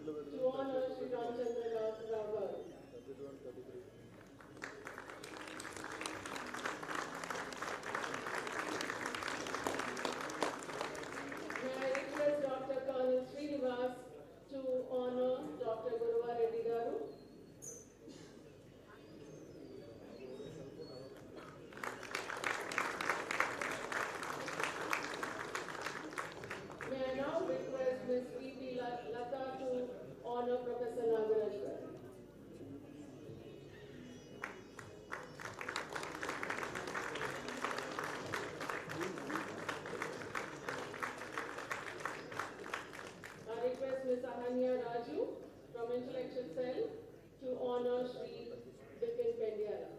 to honor Shri Garu. May I request Dr. Colonel Shri to honor Dr. Gurumurthy garu. May I now request Ms. V.P. Lata to honor Professor Nagaraj garu. I request Ms. Ahanya Raju from Intellectual Cell to honor Shri Bipin Pendiara.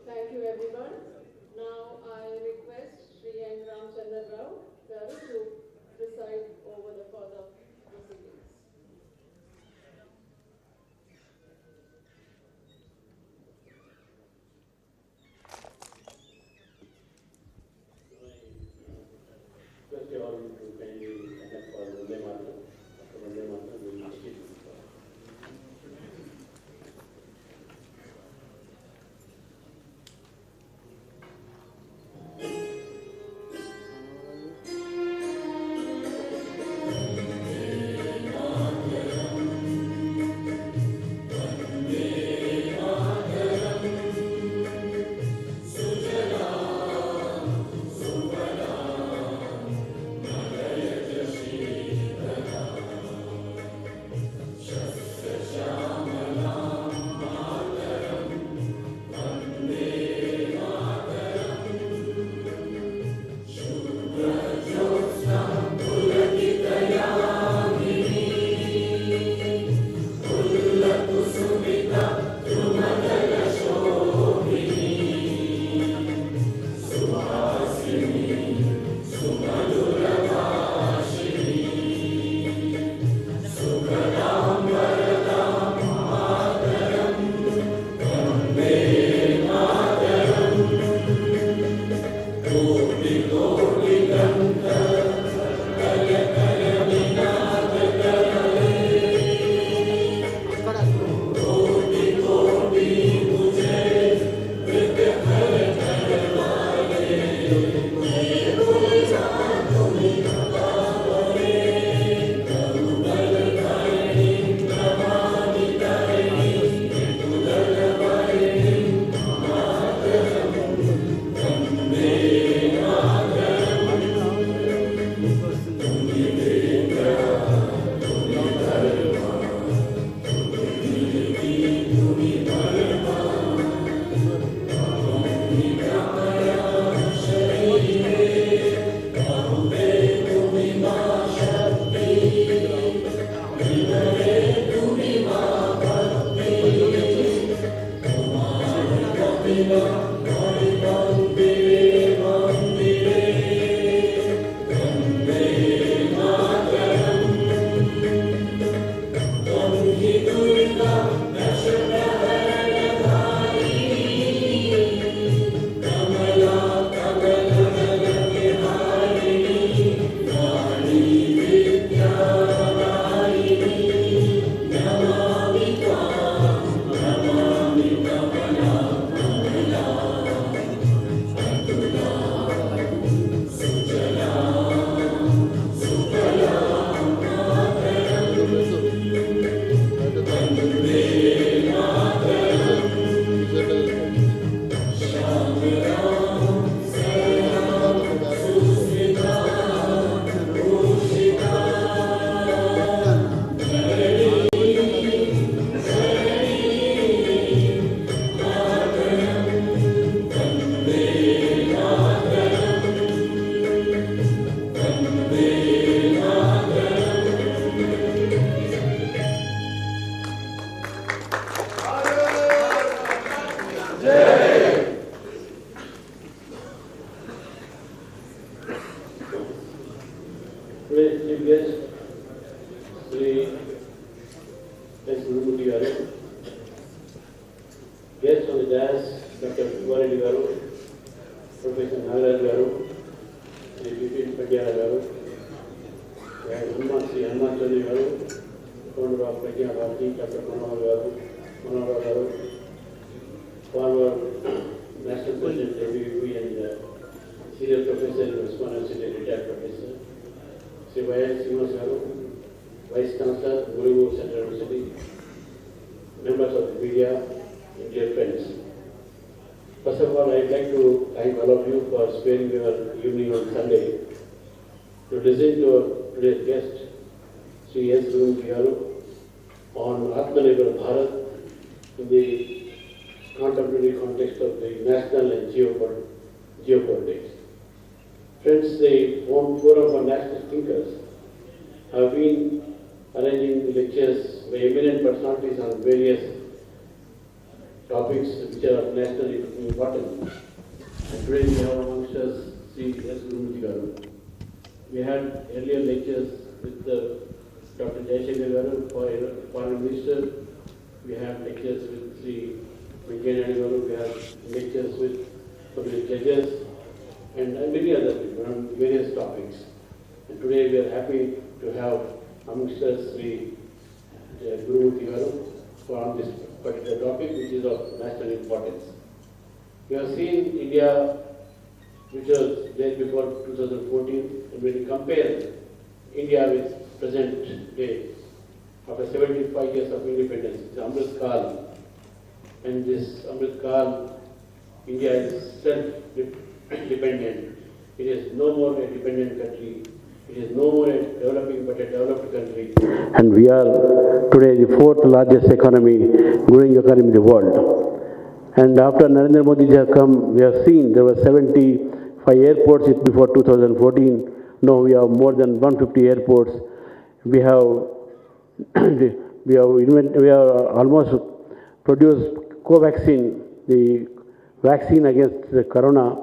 Thank you everyone. Now I request Shri N. Ramchandra Rao Garu to preside over the further proceedings. Request you all to kindly attend for Vande Mataram. After Vande Mataram, we will proceed. dais, Dr. Gurumurthy garu, Professor Nagaraj garu, Shri Bipin Pandya garu, Sri Hanuman Chandra garu, founder of Pragya Bharati, Dr. Manohar garu, former National President ABVP and Senior Professor in Usman University, retired professor, Shri Y.S. Srinivas garu, Vice Chancellor, Gurumurthy Central University, members of the media, and dear friends. First of all, I'd like to thank all of you for sparing your evening on Sunday to listen to today's guest, Shri S. Gurumurthy garu, on Atmanirbhar Bharat in the contemporary context of the national and geopolitics. Friends, the Forum for National Thinkers have been arranging lectures by eminent personalities on various topics which are of national importance. And today we have amongst us Shri S. Gurumurthy garu. We had earlier lectures with Dr. Jaishankar garu, Foreign Minister. We had lectures with Shri Venkaiah Naidu garu. We had lectures with public judges and many other people on various topics. And today we are happy to have amongst us Shri Gurumurthy garu on this particular topic which is of national importance. We have seen India which was there before 2014, and when we compare India with present day, after 75 years of independence, it's Amrit Kal, and this Amrit Kal, India is self-dependent. It is no more a dependent country. It is no more a developing but a developed country. And we are today the fourth largest economy, growing economy in the world. And after Narendra Modi has come, we have seen there were 75 airports before 2014. Now we have more than 150 airports. We have we have almost produced Covaxin, the vaccine against the corona,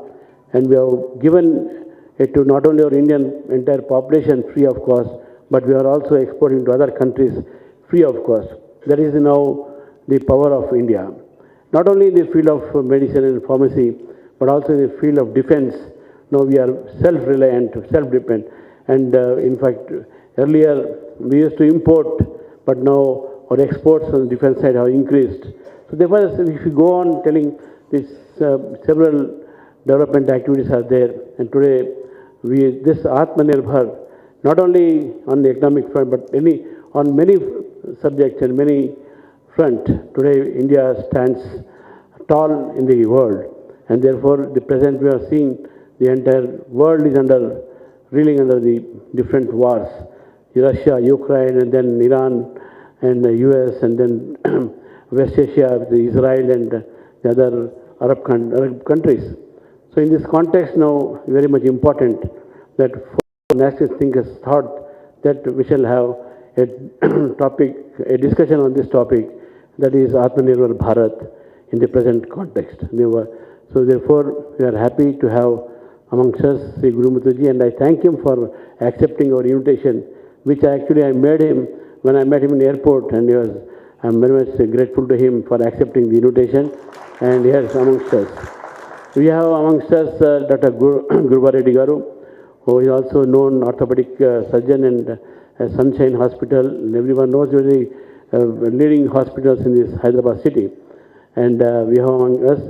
and we have given it to not only our Indian entire population free of cost, but we are also exporting to other countries free of cost. That is now the power of India. Not only in the field of medicine and pharmacy, but also in the field of defense. Now we are self-reliant, self-dependent. And in fact, earlier we used to import, but now our exports on the defense side have increased. So therefore, if you go on telling this, several development activities are there. And today, this Atmanirbhar, not only on the economic front, but on many subjects and many front, today India stands tall in the world. And therefore, the present we are seeing the entire world is reeling under the different wars. Russia, Ukraine, and then Iran, and the US, and then West Asia, the Israel, and the other Arab countries. So in this context now, very much important that national thinkers thought that we shall have a discussion on this topic, that is Atmanirbhar Bharat in the present context. So therefore, we are happy to have amongst us Shri Gurumurthy, and I thank him for accepting our invitation, which actually I made him when I met him in the airport, and I'm very much grateful to him for accepting the invitation, and yes, amongst us. We have amongst us Dr. Gurumurthy garu, who is also known orthopedic surgeon and Sunshine Hospital. Everyone knows the leading hospitals in this Hyderabad city. And we have among us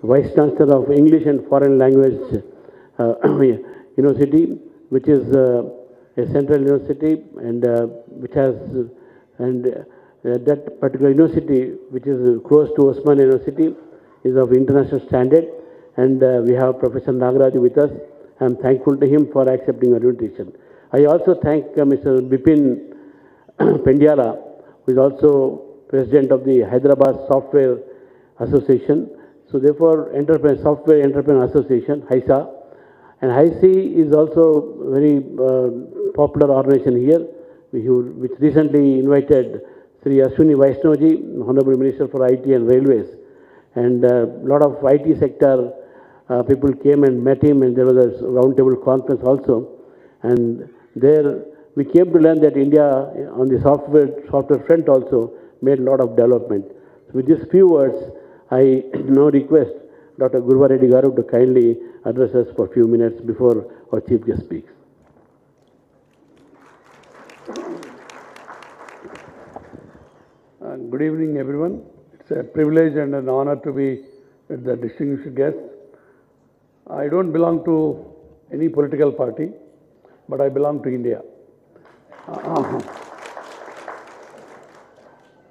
Vice Chancellor of English and Foreign Language University, which is a central university, and which has that particular university, which is close to Usman University, is of international standard. And we have Professor Nagaraj with us. I am thankful to him for accepting our invitation. I also thank Mr. Bipin Pandya, who is also President of the Hyderabad Software Association. So therefore, Software Entrepreneur Association, HISA. And HISI is also a very popular organization here, which recently invited Sri Ashwini Vaishnaoji, Honorable Minister for IT and Railways. And a lot of IT sector people came and met him, and there was a roundtable conference also. And there we came to learn that India on the software front also made a lot of development. So with these few words, I now request Dr. Gurumurthy garu to kindly address us for a few minutes before our chief guest speaks. Good evening, everyone. It's a privilege and an honor to be with the distinguished guests. I don't belong to any political party, but I belong to India.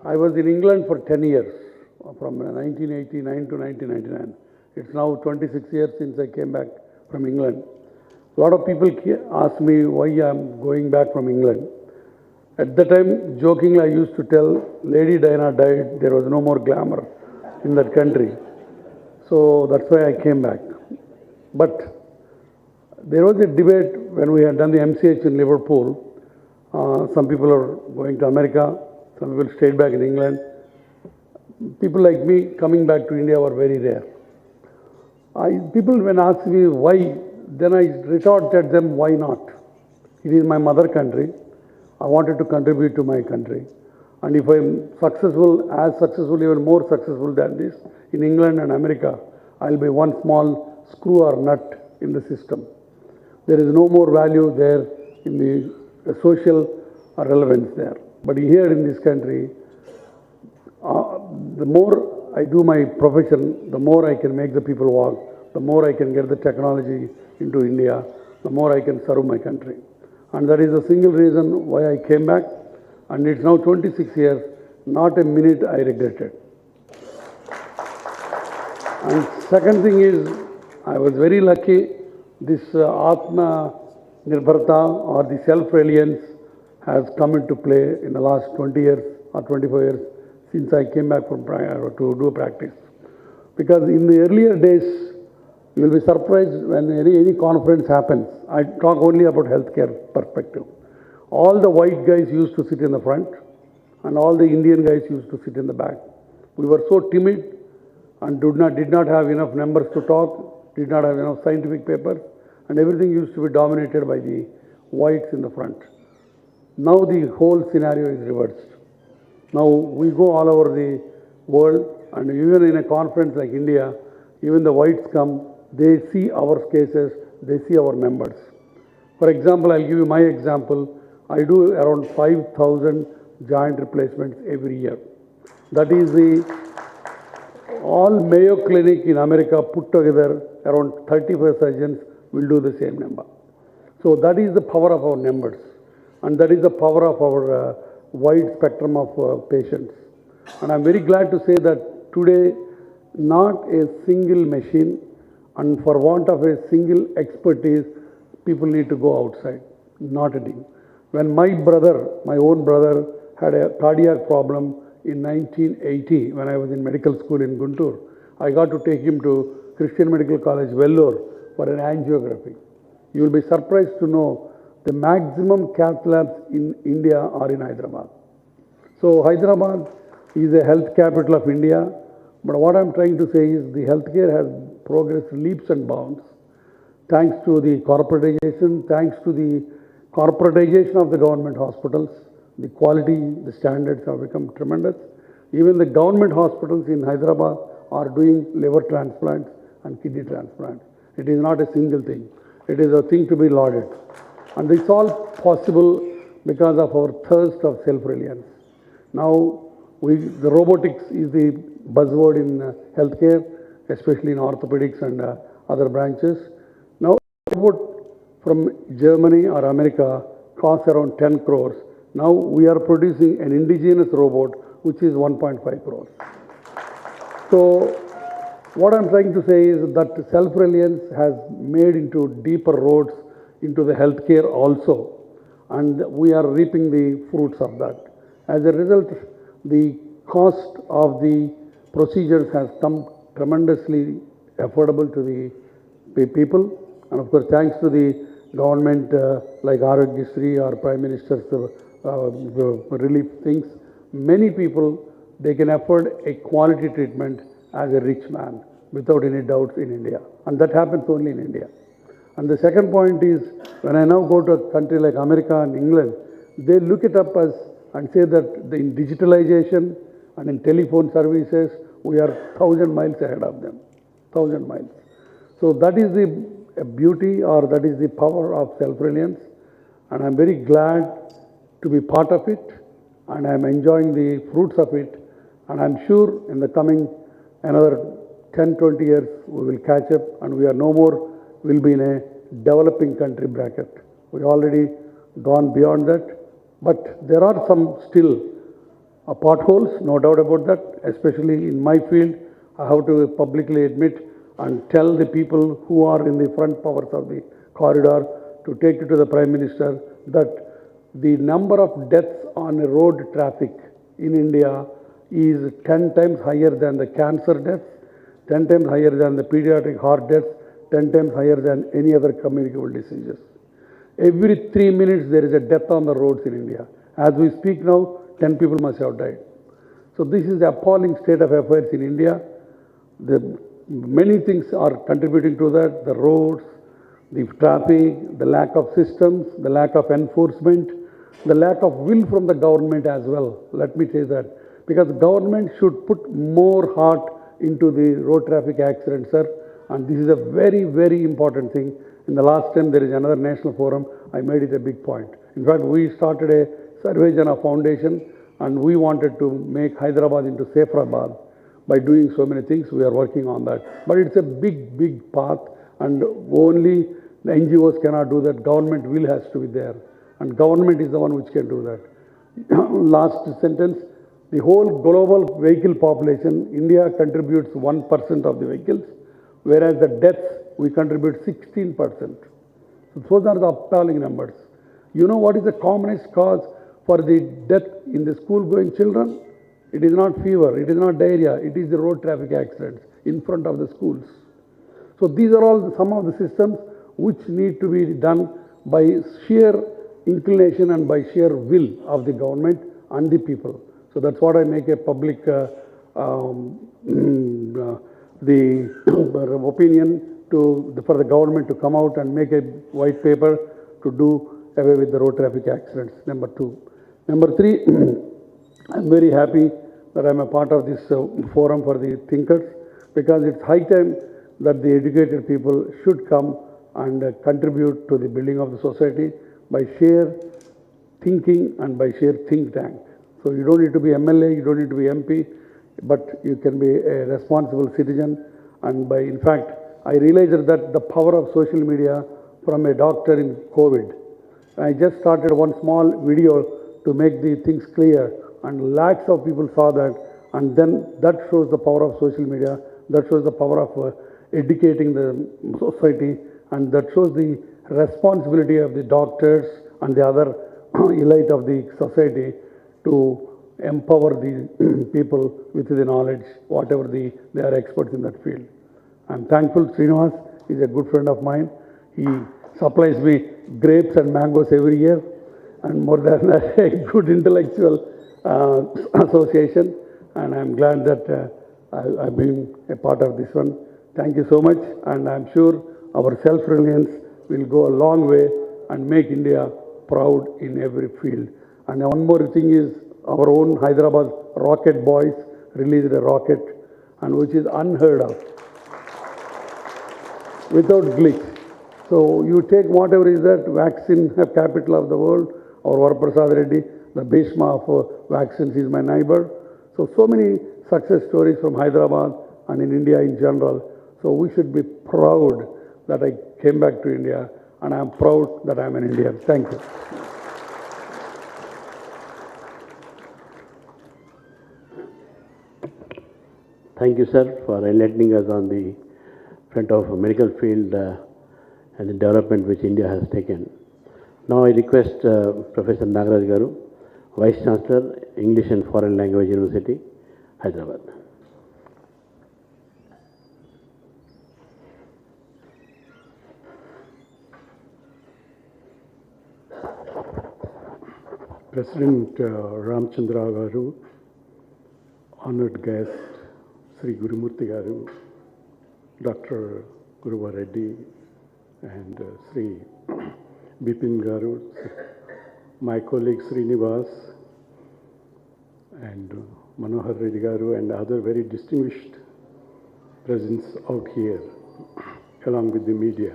I was in England for 10 years, from 1989 to 1999. It's now 26 years since I came back from England. A lot of people ask me why I'm going back from England. At the time, jokingly, I used to tell, Lady Diana died, there was no more glamour in that country. So that's why I came back. But there was a debate when we had done the MCH in Liverpool. Some people are going to America, some people stayed back in England. People like me coming back to India were very rare. People when ask me why, then I retort at them, why not? It is my mother country. I wanted to contribute to my country. And if I'm successful, as successful, even more successful than this, in England and America, I'll be one small screw or nut in the system. There is no more value there in the social relevance there. But here in this country, the more I do my profession, the more I can make the people walk, the more I can get the technology into India, the more I can serve my country. And that is the single reason why I came back. And it's now 26 years, not a minute I regret it. And second thing is, I was very lucky, this Atma Nirbharta or the self-reliance has come into play in the last 20 years or 24 years since I came back from to do practice. Because in the earlier days, you will be surprised when any conference happens. I talk only about healthcare perspective. All the white guys used to sit in the front and all the Indian guys used to sit in the back. We were so timid and did not have enough numbers to talk, did not have enough scientific papers, and everything used to be dominated by the whites in the front. Now the whole scenario is reversed. Now we go all over the world, and even in a conference like India, even the whites come, they see our cases, they see our numbers. For example, I'll give you my example. I do around 5,000 joint replacements every year. That is all Mayo Clinic in America put together, around 35 surgeons will do the same number. So that is the power of our numbers. And that is the power of our wide spectrum of patients. And I'm very glad to say that today, not a single machine and for want of a single expertise, people need to go outside. Not a thing. When my brother, my own brother, had a cardiac problem in 1980, when I was in medical school in Guntur, I got to take him to Christian Medical College, Vellore, for an angiography. You will be surprised to know the maximum cath labs in India are in Hyderabad. So Hyderabad is a health capital of India. But what I'm trying to say is the healthcare has progressed leaps and bounds thanks to the corporatization, thanks to the corporatization of the government hospitals. The quality, the standards have become tremendous. Even the government hospitals in Hyderabad are doing liver transplants and kidney transplants. It is not a single thing. It is a thing to be lauded. And it's all possible because of our thirst of self-reliance. Now, the robotics is the buzzword in healthcare, especially in orthopedics and other branches. Now, a robot from Germany or America costs around 10 crores. Now, we are producing an indigenous robot which is 1.5 crores. So, what I'm trying to say is that self-reliance has made into deeper roads into the healthcare also, and we are reaping the fruits of that. As a result, the cost of the procedures has come tremendously affordable to the people, and of course, thanks to the government like Shri or Prime Minister's relief things, many people, they can afford a quality treatment as a rich man without any doubts in India. And that happens only in India. And the second point is, when I now go to a country like America and England, they look it up as and say that in digitalization and in telephone services, we are 1,000 miles ahead of them, 1,000 miles. So that is the beauty, or that is the power of self-reliance, and I'm very glad to be part of it, and I'm enjoying the fruits of it, and I'm sure in the coming another 10, 20 years we will catch up, and we are no more, will be in a developing country bracket. We already gone beyond that, but there are some still potholes, no doubt about that, especially in my field. I have to publicly admit and tell the people who are in the front powers of the corridor to take it to the Prime Minister that the number of deaths on road traffic in India is 10 times higher than the cancer deaths, 10 times higher than the pediatric heart deaths, 10 times higher than any other communicable diseases. Every 3 minutes there is a death on the roads in India. As we speak now, 10 people must have died. So this is the appalling state of affairs in India. Many things are contributing to that: the roads, the traffic, the lack of systems, the lack of enforcement, the lack of will from the government as well. Let me say that. Because government should put more heart into the road traffic accidents, sir. And this is a very, very important thing. In the last time there is another national forum, I made it a big point. In fact, we started a Sarvejana Foundation, and we wanted to make Hyderabad into Saferabad. By doing so many things, we are working on that. But it's a big, big path, and only the NGOs cannot do that. Government will has to be there, and government is the one which can do that. Last sentence: the whole global vehicle population, India contributes 1% of the vehicles, whereas the deaths we contribute 16%. So those are the appalling numbers. You know what is the commonest cause for the death in the school-going children? It is not fever, it is not diarrhea, it is the road traffic accidents in front of the schools. So these are all some of the systems which need to be done by sheer inclination and by sheer will of the government and the people. So that's what I make a public the opinion for the government to come out and make a white paper to do away with the road traffic accidents, number 2. Number 3, I'm very happy that I'm a part of this forum for the thinkers, because it's high time that the educated people should come and contribute to the building of the society by sheer thinking and by sheer think tank. So you don't need to be MLA, you don't need to be MP, but you can be a responsible citizen. And in fact, I realized that the power of social media from a doctor in COVID. I just started one small video to make the things clear, and lakhs of people saw that, and then that shows the power of social media, that shows the power of educating the society, and that shows the responsibility of the doctors and the other elite of the society to empower the people with the knowledge, whatever they are experts in that field. I'm thankful. Srinivas is a good friend of mine. He supplies me grapes and mangoes every year, and more than that, a good intellectual association, and I'm glad that I've been a part of this one. Thank you so much, and I'm sure our self-reliance will go a long way and make India proud in every field. And one more thing is, our own Hyderabad rocket boys released a rocket, and which is unheard of, without glitch. So you take whatever is that vaccine capital of the world, or Varaprasad Reddy, the Bhishma of vaccines, is my neighbor. So many success stories from Hyderabad and in India in general. So we should be proud that I came back to India, and I am proud that I am an Indian. Thank you. Thank you, sir, for enlightening us on the front of a medical field and the development which India has taken. Now I request Professor Nagaraj Garu, Vice Chancellor, English and Foreign Language University, Hyderabad. President Ramchandra Garu, honored guest Shri Gurumurthy Garu, Dr. Gurumurthy and Shri Bipin Garu, my colleague Srinivas, and Manohar Reddy garu and other very distinguished presence out here, along with the media.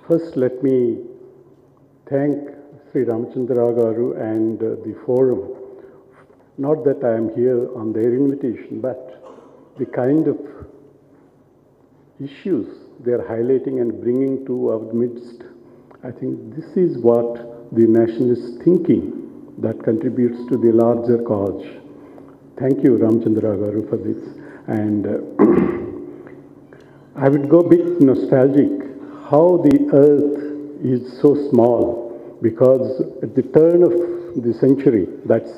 First, let me thank Sri Ramachandra Rao garu and the forum. Not that I am here on their invitation, but the kind of issues they are highlighting and bringing to our midst. I think this is what the nationalist thinking that contributes to the larger cause. Thank you, Ramachandra garu, for this. And I would go a bit nostalgic, how the earth is so small, because at the turn of the century, that's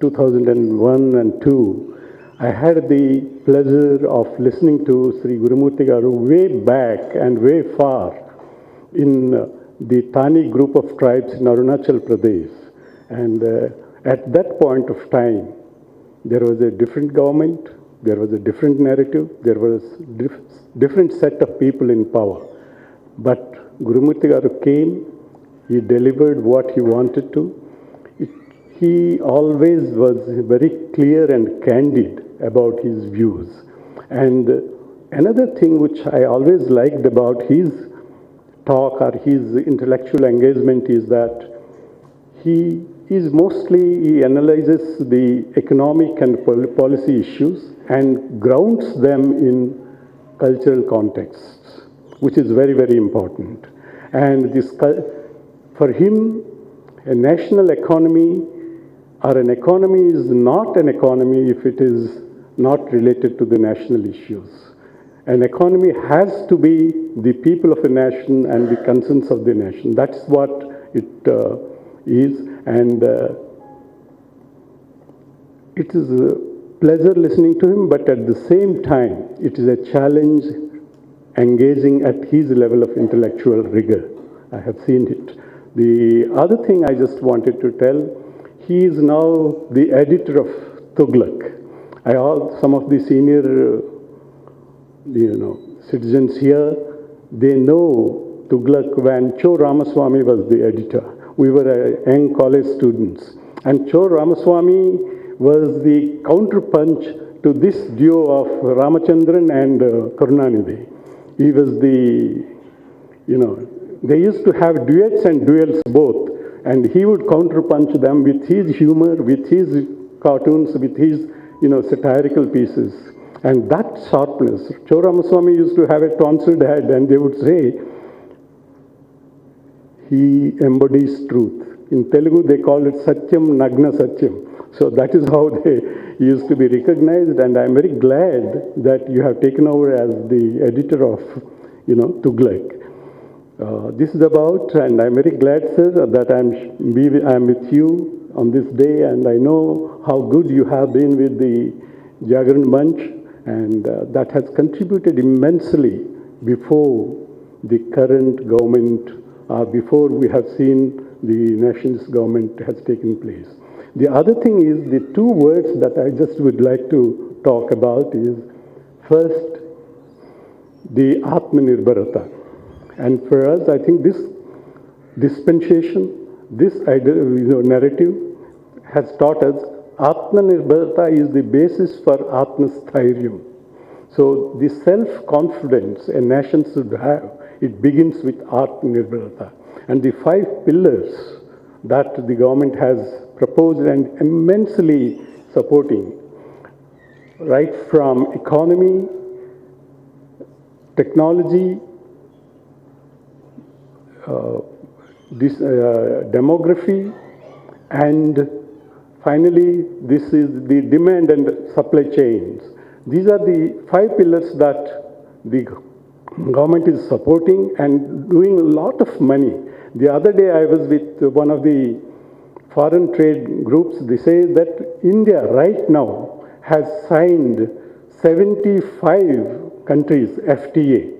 2001 and 2, I had the pleasure of listening to Shri Gurumurthy garu way back and way far in the Thani group of tribes in Arunachal Pradesh. And at that point of time, there was a different government, there was a different narrative, there was a different set of people in power. But Gurumurthy garu came, he delivered what he wanted to. He always was very clear and candid about his views. And another thing which I always liked about his talk or his intellectual engagement is that he analyzes the economic and policy issues and grounds them in cultural contexts, which is very, very important. And this, for him, a national economy or an economy is not an economy if it is not related to the national issues. An economy has to be the people of a nation and the concerns of the nation. That's what it is. And it is a pleasure listening to him, but at the same time, it is a challenge engaging at his level of intellectual rigor. I have seen it. The other thing I just wanted to tell, he is now the editor of Tughlaq. Some of the senior citizens here, they know Tughlaq when Cho Ramaswamy was the editor. We were young college students. And Cho Ramaswamy was the counterpunch to this duo of Ramachandran and Karunanidhi. He was the, they used to have duets and duels both. And he would counterpunch them with his humor, with his cartoons, with his, satirical pieces. And that sharpness, Cho Ramaswamy used to have a tonsured head, and they would say, he embodies truth. In Telugu, they call it Satyam Nagna Satyam. So that is how they used to be recognized, and I'm very glad that you have taken over as the editor of, Tughlaq. This is about, and I'm very glad, sir, that I'm with you on this day, and I know how good you have been with the Jagran Bunch, and that has contributed immensely before the current government, before we have seen the nationalist government has taken place. The other thing is, the two words that I just would like to talk about is, first, the Atmanirbharata. And for us, I think this dispensation, this narrative has taught us Atmanirbharata is the basis for Atmasthairya. So the self-confidence a nation should have, it begins with Atmanirbharata. And the 5 pillars that the government has proposed and immensely supporting, right from economy, technology, demography, and finally, this is the demand and supply chains. These are the 5 pillars that the government is supporting and doing a lot of money. The other day I was with one of the foreign trade groups. They say that India right now has signed 75 countries FTA,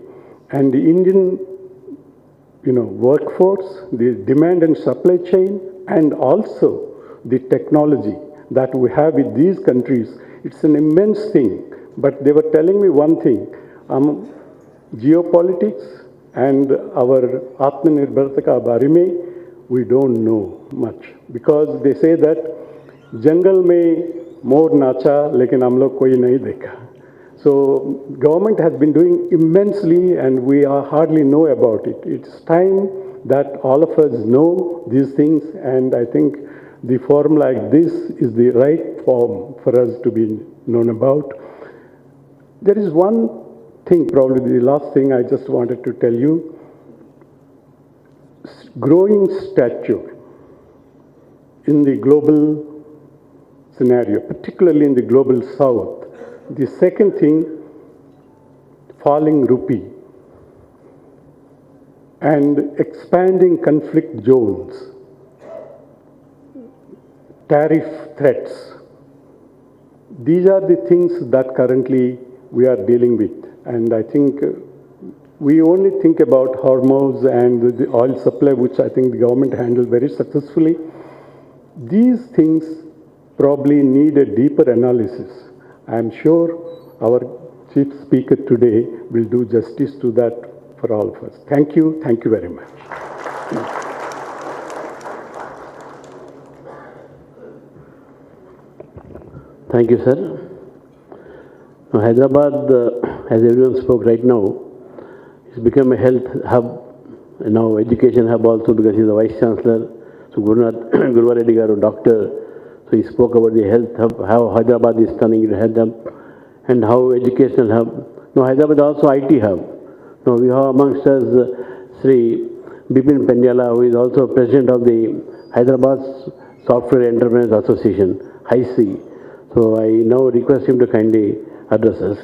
and the Indian workforce, the demand and supply chain, and also the technology that we have with these countries, it's an immense thing. But they were telling me one thing, geopolitics and our Atmanirbharta ka bare mein, we don't know much. Because they say that जंगल में मोर नाचा लेकिन हम लोग कोई नहीं देखा. So government has been doing immensely and we are hardly know about it. It's time that all of us know these things, and I think the forum like this is the right form for us to be known about. There is one thing, probably the last thing I just wanted to tell you. Growing stature in the global scenario, particularly in the global south. The second thing, falling rupee and expanding conflict zones, tariff threats. These are the things that currently we are dealing with. And I think we only think about hormones and the oil supply, which I think the government handled very successfully. These things probably need a deeper analysis. I am sure our chief speaker today will do justice to that for all of us. Thank you very much. Thank you, sir. Now, Hyderabad, as everyone spoke right now, has become a health hub, and now education hub also, because he is the Vice Chancellor. So Gurumurthy garu, doctor, so he spoke about the health hub, how Hyderabad is turning into a health hub, and how educational hub. Now Hyderabad is also IT hub. Now we have amongst us Shri Pendyala, who is also president of the Hyderabad Software Entrepreneurs Association, HIC. So I now request him to kindly address us.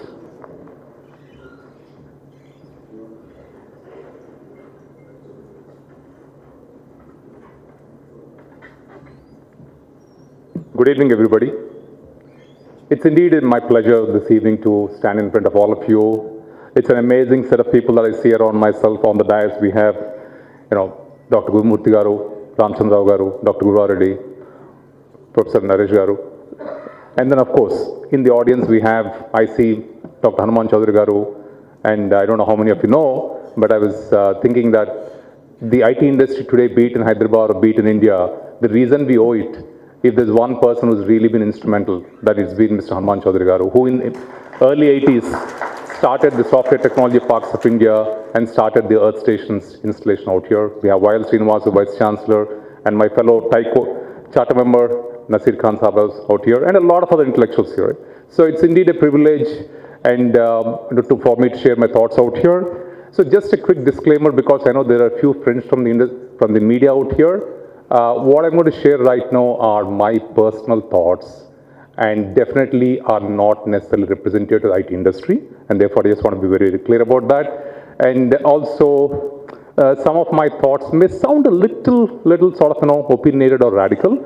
Good evening, everybody. It's indeed my pleasure this evening to stand in front of all of you. It's an amazing set of people that I see around myself. On the dais, we have, Dr. Gurumurthy garu, Ramchandra garu, Dr. Gurumurthy, Professor Naresh garu. And then, of course, in the audience, I see Dr. Hanuman Chaudhary garu, and I don't know how many of you know, but I was thinking that the IT industry today, be it in Hyderabad or be it in India, the reason we owe it, if there's one person who's really been instrumental, that has been Mr. Hanuman Chaudhary garu, who in early 80s started the software technology parks of India and started the Earth Station's installation out here. We have Y.L. Srinivasu, Vice Chancellor, and my fellow charter member, Nasir Khan Sabas out here, and a lot of other intellectuals here. So it's indeed a privilege and for me to share my thoughts out here. So just a quick disclaimer, because I know there are a few friends from the media out here. What I'm going to share right now are my personal thoughts, and definitely are not necessarily representative of the IT industry, and therefore I just want to be very, very clear about that. And also, some of my thoughts may sound a little sort of, opinionated or radical,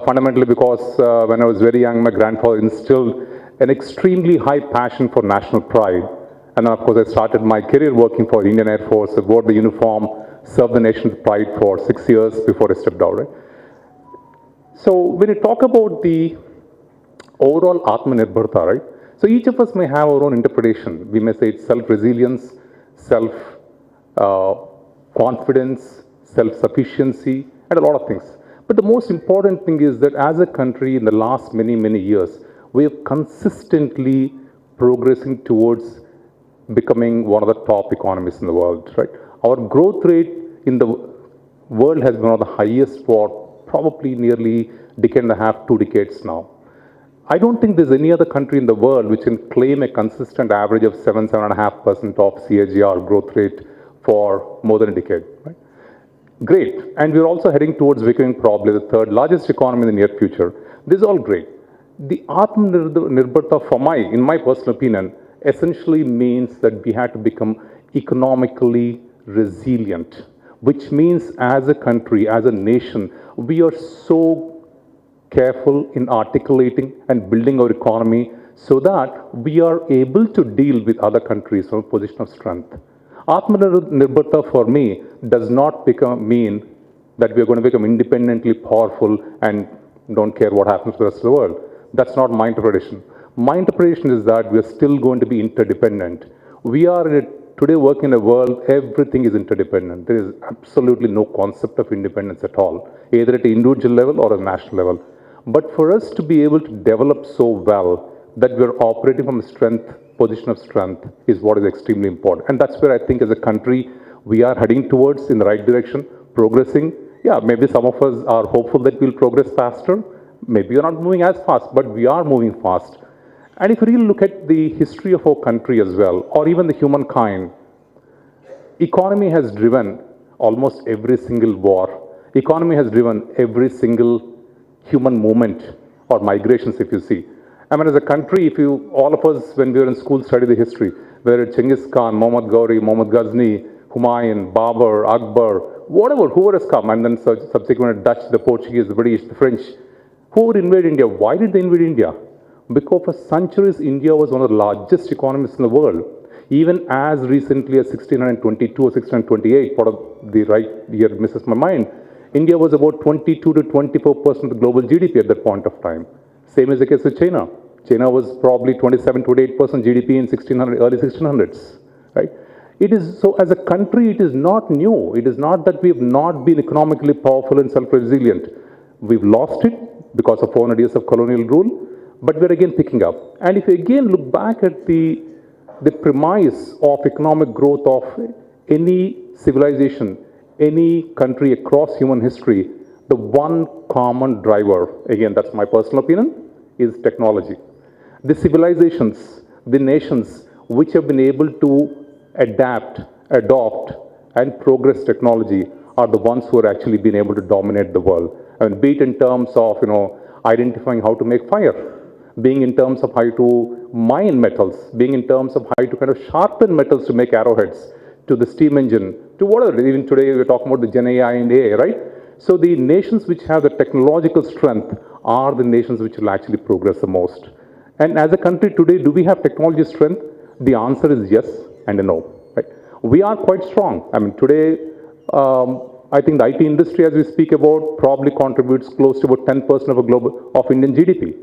fundamentally because when I was very young, my grandfather instilled an extremely high passion for national pride. And then, of course, I started my career working for the Indian Air Force. I wore the uniform, served the nation with pride for 6 years before I stepped out. Right? So when you talk about the overall Atmanirbharta, right? So each of us may have our own interpretation. We may say it's self-resilience, self-confidence, self-sufficiency, and a lot of things. But the most important thing is that as a country in the last many, many years, we are consistently progressing towards becoming one of the top economies in the world, right? Our growth rate in the world has been one of the highest for probably nearly a decade and a half, 2 decades now. I don't think there's any other country in the world which can claim a consistent average of 7.5% of CAGR growth rate for more than a decade, right? Great. And we're also heading towards becoming probably the third largest economy in the near future. This is all great. The Atmanirbharta, in my personal opinion, essentially means that we had to become economically resilient, which means as a country, as a nation, we are so careful in articulating and building our economy so that we are able to deal with other countries from a position of strength. Atmanirbharta for me does not mean that we are going to become independently powerful and don't care what happens to the rest of the world. That's not my interpretation. My interpretation is that we are still going to be interdependent. We are today working in a world, everything is interdependent. There is absolutely no concept of independence at all, either at an individual level or a national level. But for us to be able to develop so well that we're operating from a position of strength is what is extremely important. And that's where I think as a country, we are heading towards in the right direction, progressing. Yeah, maybe some of us are hopeful that we'll progress faster. Maybe we're not moving as fast, but we are moving fast. And if you really look at the history of our country as well, or even the humankind, economy has driven almost every single war. Economy has driven every single human movement or migrations, if you see. I mean, as a country, all of us, when we were in school, study the history, whether it's Genghis Khan, Muhammad Ghori, Muhammad Ghazni, Humayun, Babur, Akbar, whoever has come, and then subsequently Dutch, the Portuguese, the British, the French, who would invade India? Why did they invade India? Because for centuries, India was one of the largest economies in the world. Even as recently as 1622 or 1628, part of the right year misses my mind, India was about 22 to 24% of the global GDP at that point of time. Same is the case with China. China was probably 27, 28% GDP in early 1600s, right? It is, so as a country, it is not new. It is not that we have not been economically powerful and self-resilient. We've lost it because of 400 years of colonial rule, but we're again picking up. And if you again look back at the premise of economic growth of any civilization, any country across human history, the one common driver, again, that's my personal opinion, is technology. The civilizations, the nations which have been able to adapt, adopt, and progress technology are the ones who are actually been able to dominate the world. And be it in terms of, identifying how to make fire, being in terms of how to mine metals, being in terms of how to kind of sharpen metals to make arrowheads, to the steam engine, to whatever. Even today we're talking about the Gen AI and AI, right? So the nations which have the technological strength are the nations which will actually progress the most. And as a country today, do we have technology strength? The answer is yes and no. Right? We are quite strong. I mean, today, I think the IT industry, as we speak about, probably contributes close to about 10% of Indian GDP.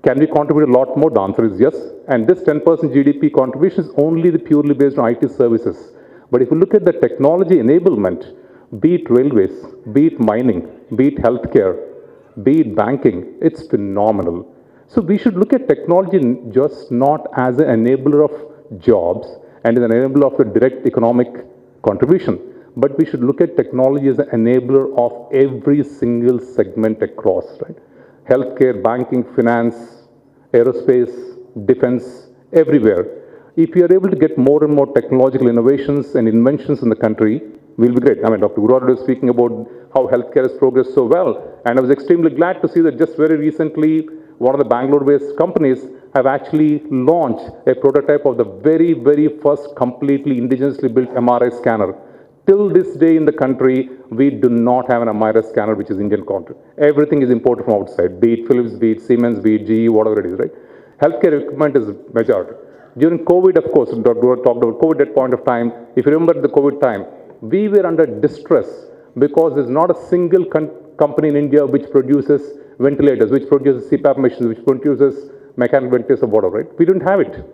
Can we contribute a lot more? The answer is yes. And this 10% GDP contribution is only purely based on IT services. But if you look at the technology enablement, be it railways, be it mining, be it healthcare, be it banking, it's phenomenal. So we should look at technology just not as an enabler of jobs and an enabler of the direct economic contribution, but we should look at technology as an enabler of every single segment across, right? Healthcare, banking, finance, aerospace, defense, everywhere. If we are able to get more and more technological innovations and inventions in the country, we'll be great. I mean, Dr. Gurumurthy was speaking about how healthcare has progressed so well, and I was extremely glad to see that just very recently, one of the Bangalore-based companies have actually launched a prototype of the very, very first completely indigenously built MRI scanner. Till this day in the country, we do not have an MRI scanner which is Indian content. Everything is imported from outside, be it Philips, be it Siemens, be it GE, whatever it is, right? Healthcare equipment is majority. During COVID, of course, Dr. talked about COVID at point of time. If you remember the COVID time, we were under distress because there's not a single company in India which produces ventilators, which produces CPAP machines, which produces mechanical ventilators or whatever, right? We didn't have it.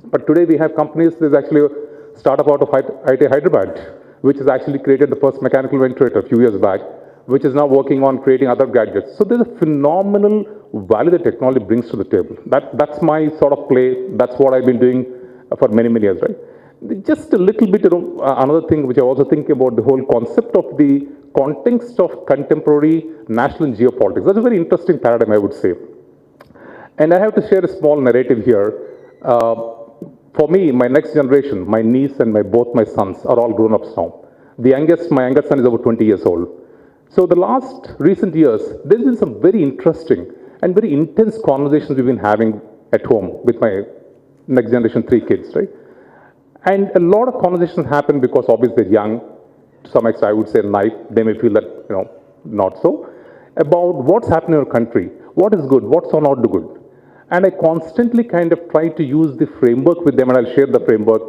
But today we have companies, there's actually a startup out of IT Hyderabad, which has actually created the first mechanical ventilator a few years back, which is now working on creating other gadgets. So there's a phenomenal value that technology brings to the table. That's my sort of play. That's what I've been doing for many, many years, right? Just a little bit, another thing which I also think about the whole concept of the context of contemporary national and geopolitics. That's a very interesting paradigm, I would say. And I have to share a small narrative here. For me, my next generation, my niece and both my sons are all grown-ups now. My youngest son is about 20 years old. So the last recent years, there's been some very interesting and very intense conversations we've been having at home with my next generation 3 kids, right? And a lot of conversations happen because obviously they're young, to some extent I would say naive, they may feel that, not so, about what's happening in our country, what is good, what's not good. And I constantly kind of try to use the framework with them, and I'll share the framework,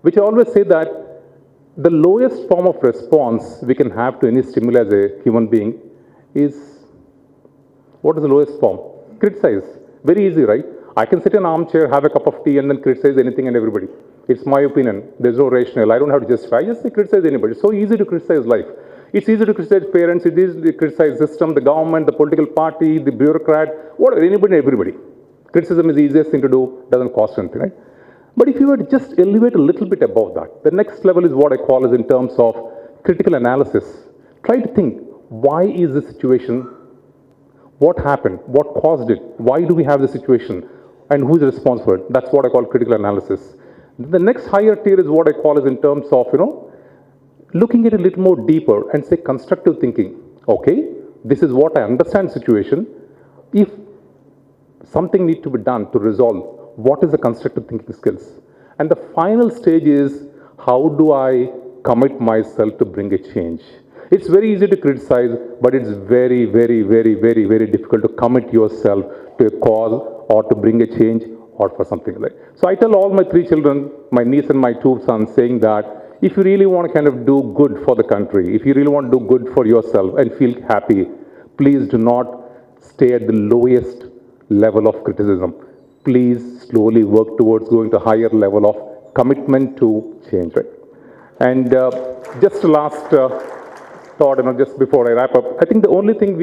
which I always say that the lowest form of response we can have to any stimuli as a human being is, what is the lowest form? Criticize. Very easy, right? I can sit in an armchair, have a cup of tea, and then criticize anything and everybody. It's my opinion. There's no rationale. I don't have to justify. I just say criticize anybody. It's so easy to criticize life. It's easy to criticize parents, it's easy to criticize system, the government, the political party, the bureaucrat, whatever, anybody, everybody. Criticism is the easiest thing to do, doesn't cost anything, right? But if you were to just elevate a little bit above that, the next level is what I call is in terms of critical analysis. Try to think, why is this situation? What happened? What caused it? Why do we have this situation? And who is responsible? That's what I call critical analysis. The next higher tier is what I call is in terms of, looking at it a little more deeper and say constructive thinking. Okay, this is what I understand situation. If something needs to be done to resolve, what is the constructive thinking skills? And the final stage is, how do I commit myself to bring a change? It's very easy to criticize, but it's very, very, very, very, very difficult to commit yourself to a cause or to bring a change or for something like that. So I tell all my 3 children, my niece and my 2 sons, saying that if you really want to kind of do good for the country, if you really want to do good for yourself and feel happy, please do not stay at the lowest level of criticism. Please slowly work towards going to a higher level of commitment to change, right? And just a last thought, just before I wrap up, I think the only thing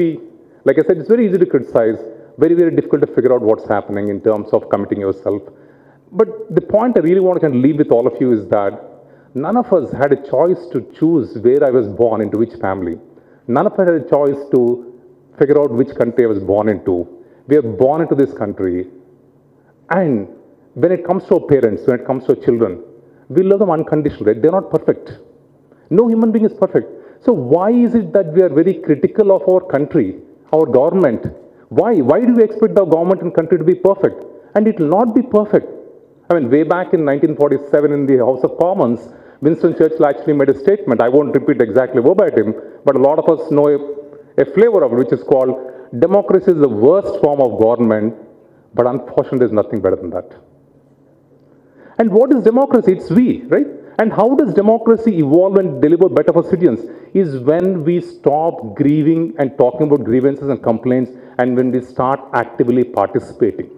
like I said, it's very easy to criticize, very, very difficult to figure out what's happening in terms of committing yourself. But the point I really want to kind of leave with all of you is that none of us had a choice to choose where I was born, into which family. None of us had a choice to figure out which country I was born into. We are born into this country. And when it comes to our parents, when it comes to our children, we love them unconditionally. They're not perfect. No human being is perfect. So why is it that we are very critical of our country, our government? Why? Why do we expect our government and country to be perfect? And it will not be perfect. I mean, way back in 1947 in the House of Commons, Winston Churchill actually made a statement. I won't repeat exactly verbatim, but a lot of us know a flavor of it, which is called, democracy is the worst form of government, but unfortunately there's nothing better than that. And what is democracy? It's we, right? And how does democracy evolve and deliver better for citizens? Is when we stop grieving and talking about grievances and complaints, and when we start actively participating.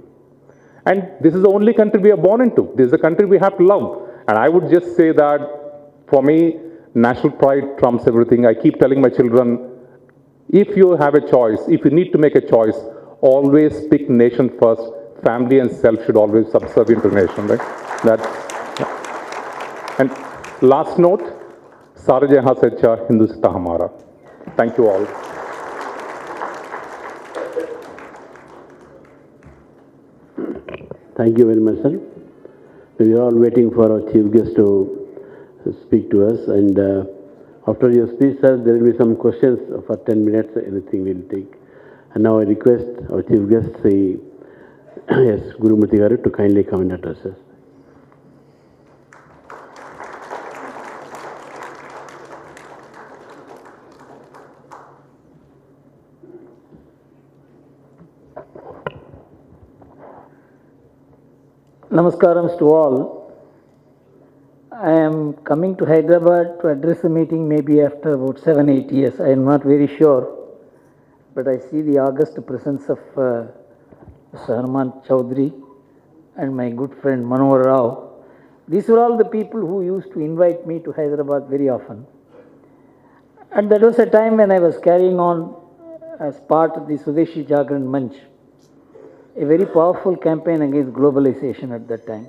And this is the only country we are born into. This is the country we have to love. And I would just say that, for me, national pride trumps everything. I keep telling my children, if you have a choice, if you need to make a choice, always pick nation first. Family and self should always subservient to nation, right? And last note, Sare jahan se अच्छा Hindustan hamara. Thank you all. Thank you very much, sir. We are all waiting for our chief guest to speak to us. And after your speech, sir, there will be some questions for 10 minutes, anything we'll take. And now I request our chief guest, Shri, yes, Gurumurthy garu, to kindly come and address us. Namaskarams to all. I am coming to Hyderabad to address a meeting maybe after about 7-8 years. I am not very sure, but I see the august presence of Mr. Hanuman Chaudhary and my good friend Manohar Rao. These were all the people who used to invite me to Hyderabad very often. And that was a time when I was carrying on as part of the Swadeshi Jagran Manch, a very powerful campaign against globalization at that time.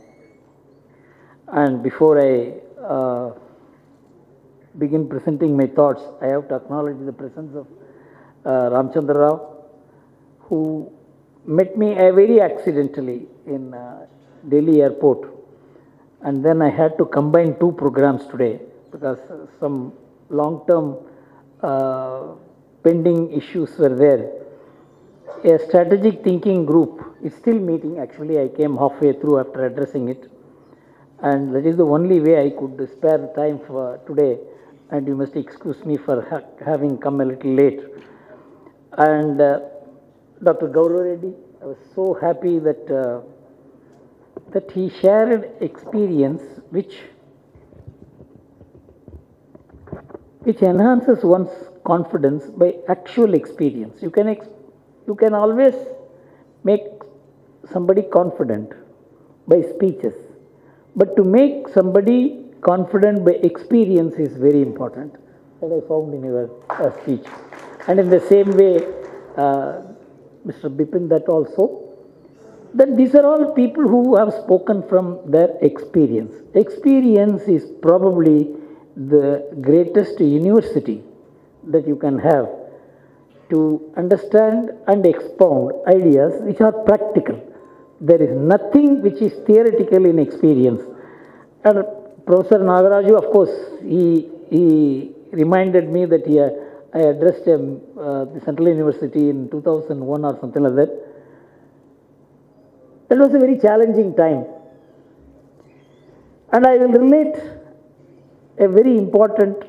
And before I begin presenting my thoughts, I have to acknowledge the presence of Ramchandra Rao, who met me very accidentally in Delhi airport. And then I had to combine 2 programs today because some long-term pending issues were there. A strategic thinking group is still meeting. Actually, I came halfway through after addressing it. And that is the only way I could spare the time for today. And you must excuse me for having come a little late. And Dr. Gauru Reddy, I was so happy that that he shared experience which enhances one's confidence by actual experience. You can always make somebody confident by speeches, but to make somebody confident by experience is very important. that I found in your speech. And in the same way, Mr. Bipin, that also, that these are all people who have spoken from their experience. Experience is probably the greatest university that you can have to understand and expound ideas which are practical. There is nothing which is theoretical in experience. And Professor Nagaraju, of course, he reminded me that I addressed the Central University in 2001 or something like that. That was a very challenging time. And I will relate a very important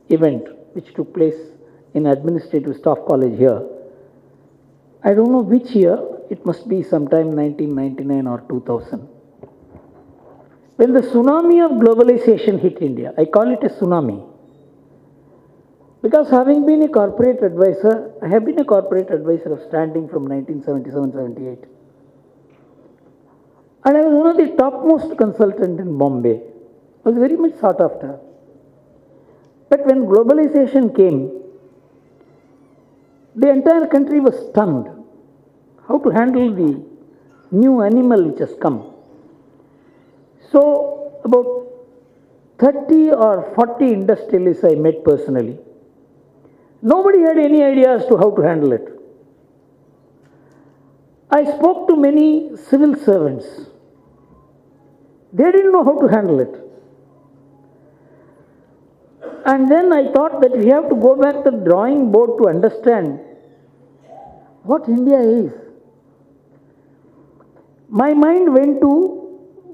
event which took place in Administrative Staff College here. I don't know which year, it must be sometime 1999 or 2000. When the tsunami of globalization hit India, I call it a tsunami. Because having been a corporate advisor, I have been a corporate advisor of standing from 1977-78. And I was one of the topmost consultants in Bombay. I was very much sought after. But when globalization came, the entire country was stunned. How to handle the new animal which has come. So, about 30 or 40 industrialists I met personally. Nobody had any idea as to how to handle it. I spoke to many civil servants. They didn't know how to handle it. And then I thought that we have to go back to the drawing board to understand what India is. My mind went to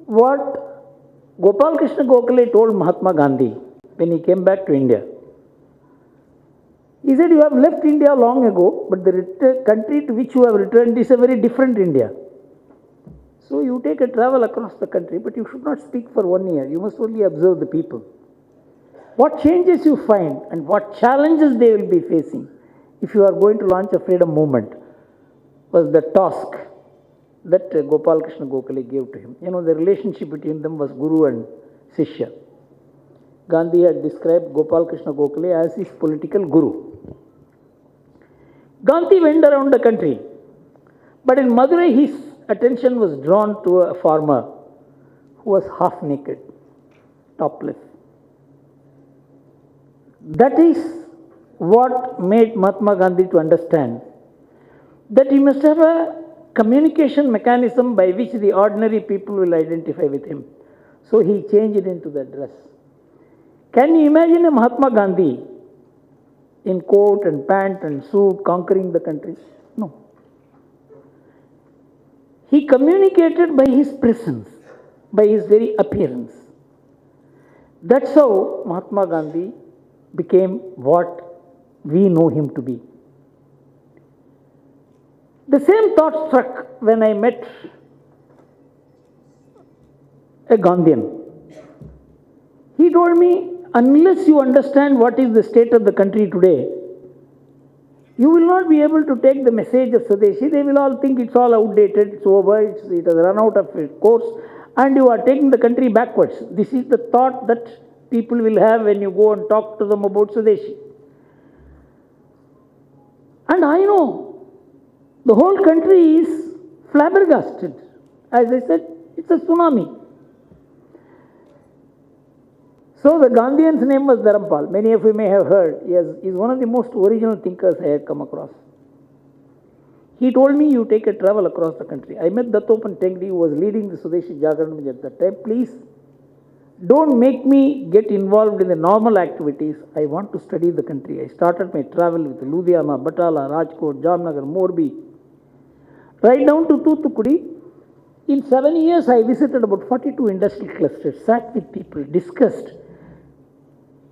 what Gopal Krishna Gokhale told Mahatma Gandhi when he came back to India. He said, you have left India long ago, but the country to which you have returned is a very different India. So you take a travel across the country, but you should not speak for 1 year. You must only observe the people. What changes you find and what challenges they will be facing if you are going to launch a freedom movement was the task that Gopal Krishna Gokhale gave to him. You know, the relationship between them was Guru and Shishya. Gandhi had described Gopal Krishna Gokhale as his political guru. Gandhi went around the country, but in Madurai his attention was drawn to a farmer who was half naked, topless. That is what made Mahatma Gandhi to understand that he must have a communication mechanism by which the ordinary people will identify with him. So he changed it into the dress. Can you imagine a Mahatma Gandhi in coat and pant and suit conquering the country? No. He communicated by his presence, by his very appearance. That's how Mahatma Gandhi became what we know him to be. The same thought struck when I met a Gandhian. He told me, unless you understand what is the state of the country today, you will not be able to take the message of Swadeshi. They will all think it's all outdated, it's over, it has run out of its course, and you are taking the country backwards. This is the thought that people will have when you go and talk to them about Swadeshi. And I know the whole country is flabbergasted. As I said, it's a tsunami. So the Gandhian's name was Dharampal. Many of you may have heard. He is one of the most original thinkers I had come across. He told me, you take a travel across the country. I met Dattopan Tengdi, who was leading the Swadeshi Jagaran at that time. Please, don't make me get involved in the normal activities. I want to study the country. I started my travel with Ludhiana, Batala, Rajkot, Jamnagar, Morbi, right down to Thoothukudi. In 7 years, I visited about 42 industrial clusters, sat with people, discussed.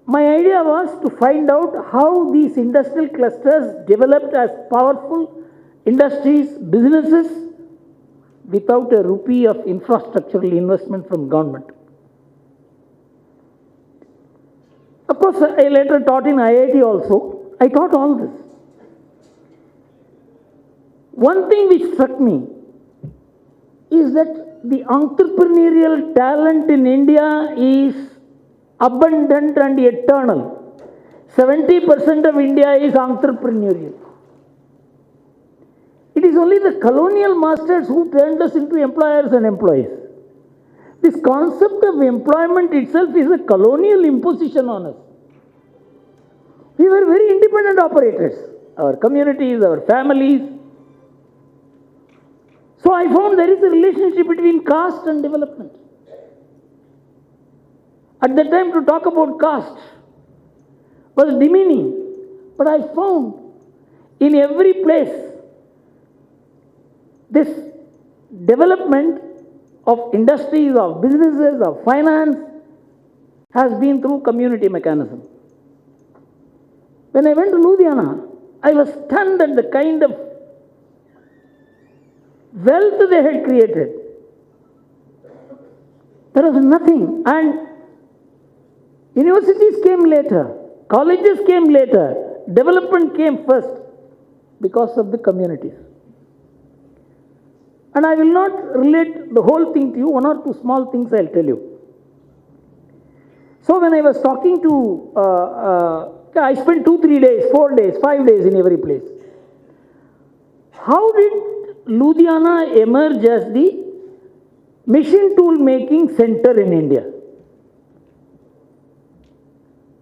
My idea was to find out how these industrial clusters developed as powerful industries, businesses, without a rupee of infrastructural investment from government. Of course, I later taught in IIT also. I taught all this. One thing which struck me is that the entrepreneurial talent in India is abundant and eternal. 70% of India is entrepreneurial. It is only the colonial masters who turned us into employers and employees. This concept of employment itself is a colonial imposition on us. We were very independent operators, our communities, our families. So I found there is a relationship between caste and development. At that time, to talk about caste was demeaning, but I found in every place this development of industries, of businesses, of finance has been through community mechanism. When I went to Ludhiana, I was stunned at the kind of wealth they had created. There was nothing, and universities came later, colleges came later, development came first because of the communities. And I will not relate the whole thing to you, one or two small things I'll tell you. So when I was talking to, I spent 2-3 days, 4 days, 5 days in every place. How did Ludhiana emerge as the machine tool making center in India?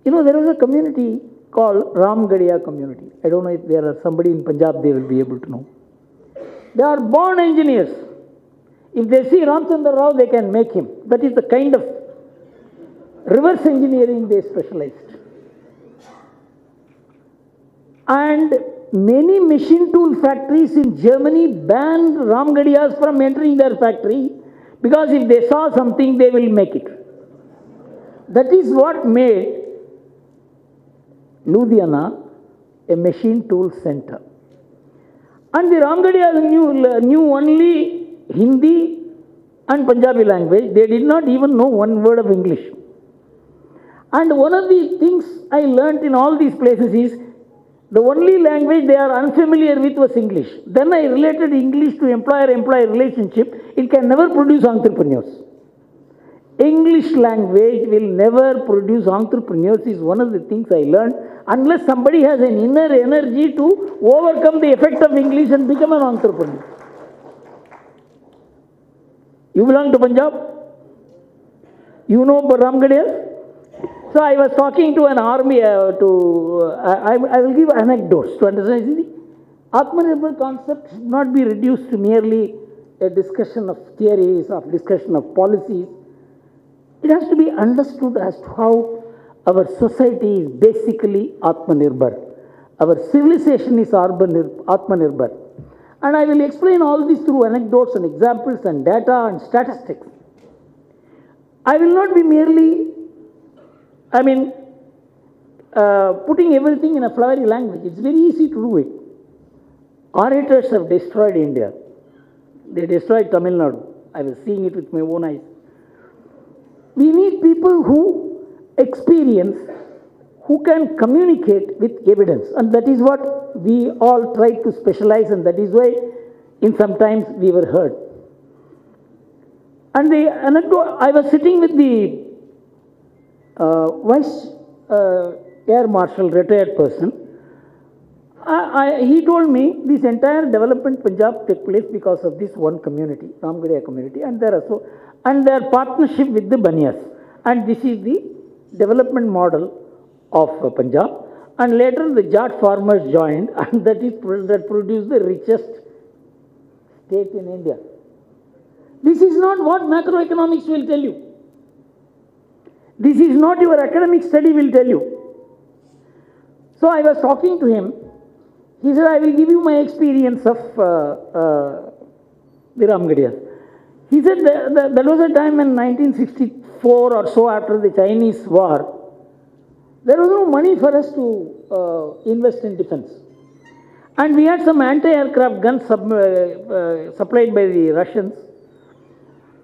You know, there was a community called Ramgarhia community. I don't know if there are somebody in Punjab, they will be able to know. They are born engineers. If they see Ramchandra Rao, they can make him. That is the kind of reverse engineering they specialized. And many machine tool factories in Germany banned Ramgarhias from entering their factory because if they saw something, they will make it. That is what made Ludhiana a machine tool center. And the Ramgarhias knew only Hindi and Punjabi language. They did not even know one word of English. And one of the things I learnt in all these places is the only language they are unfamiliar with was English. Then I related English to employer-employee relationship. It can never produce entrepreneurs. English language will never produce entrepreneurs is one of the things I learned unless somebody has an inner energy to overcome the effect of English and become an entrepreneur. You belong to Punjab? You know about Ramgarhia? So I was talking to an army, I will give anecdotes to understand. The Atmanirbhar concept should not be reduced to merely a discussion of theories, of discussion of policies. It has to be understood as to how our society is basically Atmanirbhar. Our civilization is Atmanirbhar. And I will explain all this through anecdotes and examples and data and statistics. I will not be merely putting everything in a flowery language. It's very easy to do it. Orators have destroyed India. They destroyed Tamil Nadu. I was seeing it with my own eyes. We need people who experience, who can communicate with evidence. And that is what we all try to specialize, and that is why in sometimes we were heard. And the anecdote, I was sitting with the Vice Air Marshal, retired person. He told me this entire development Punjab took place because of this one community, Ramgarhia community, and their partnership with the Banias. And this is the development model of Punjab. And later the Jat farmers joined, and that produced the richest state in India. This is not what macroeconomics will tell you. This is not your academic study will tell you. So I was talking to him. He said, I will give you my experience of the Ramgarhias. He said there was a time in 1964 or so, after the Chinese war, there was no money for us to invest in defense. And we had some anti-aircraft guns supplied by the Russians.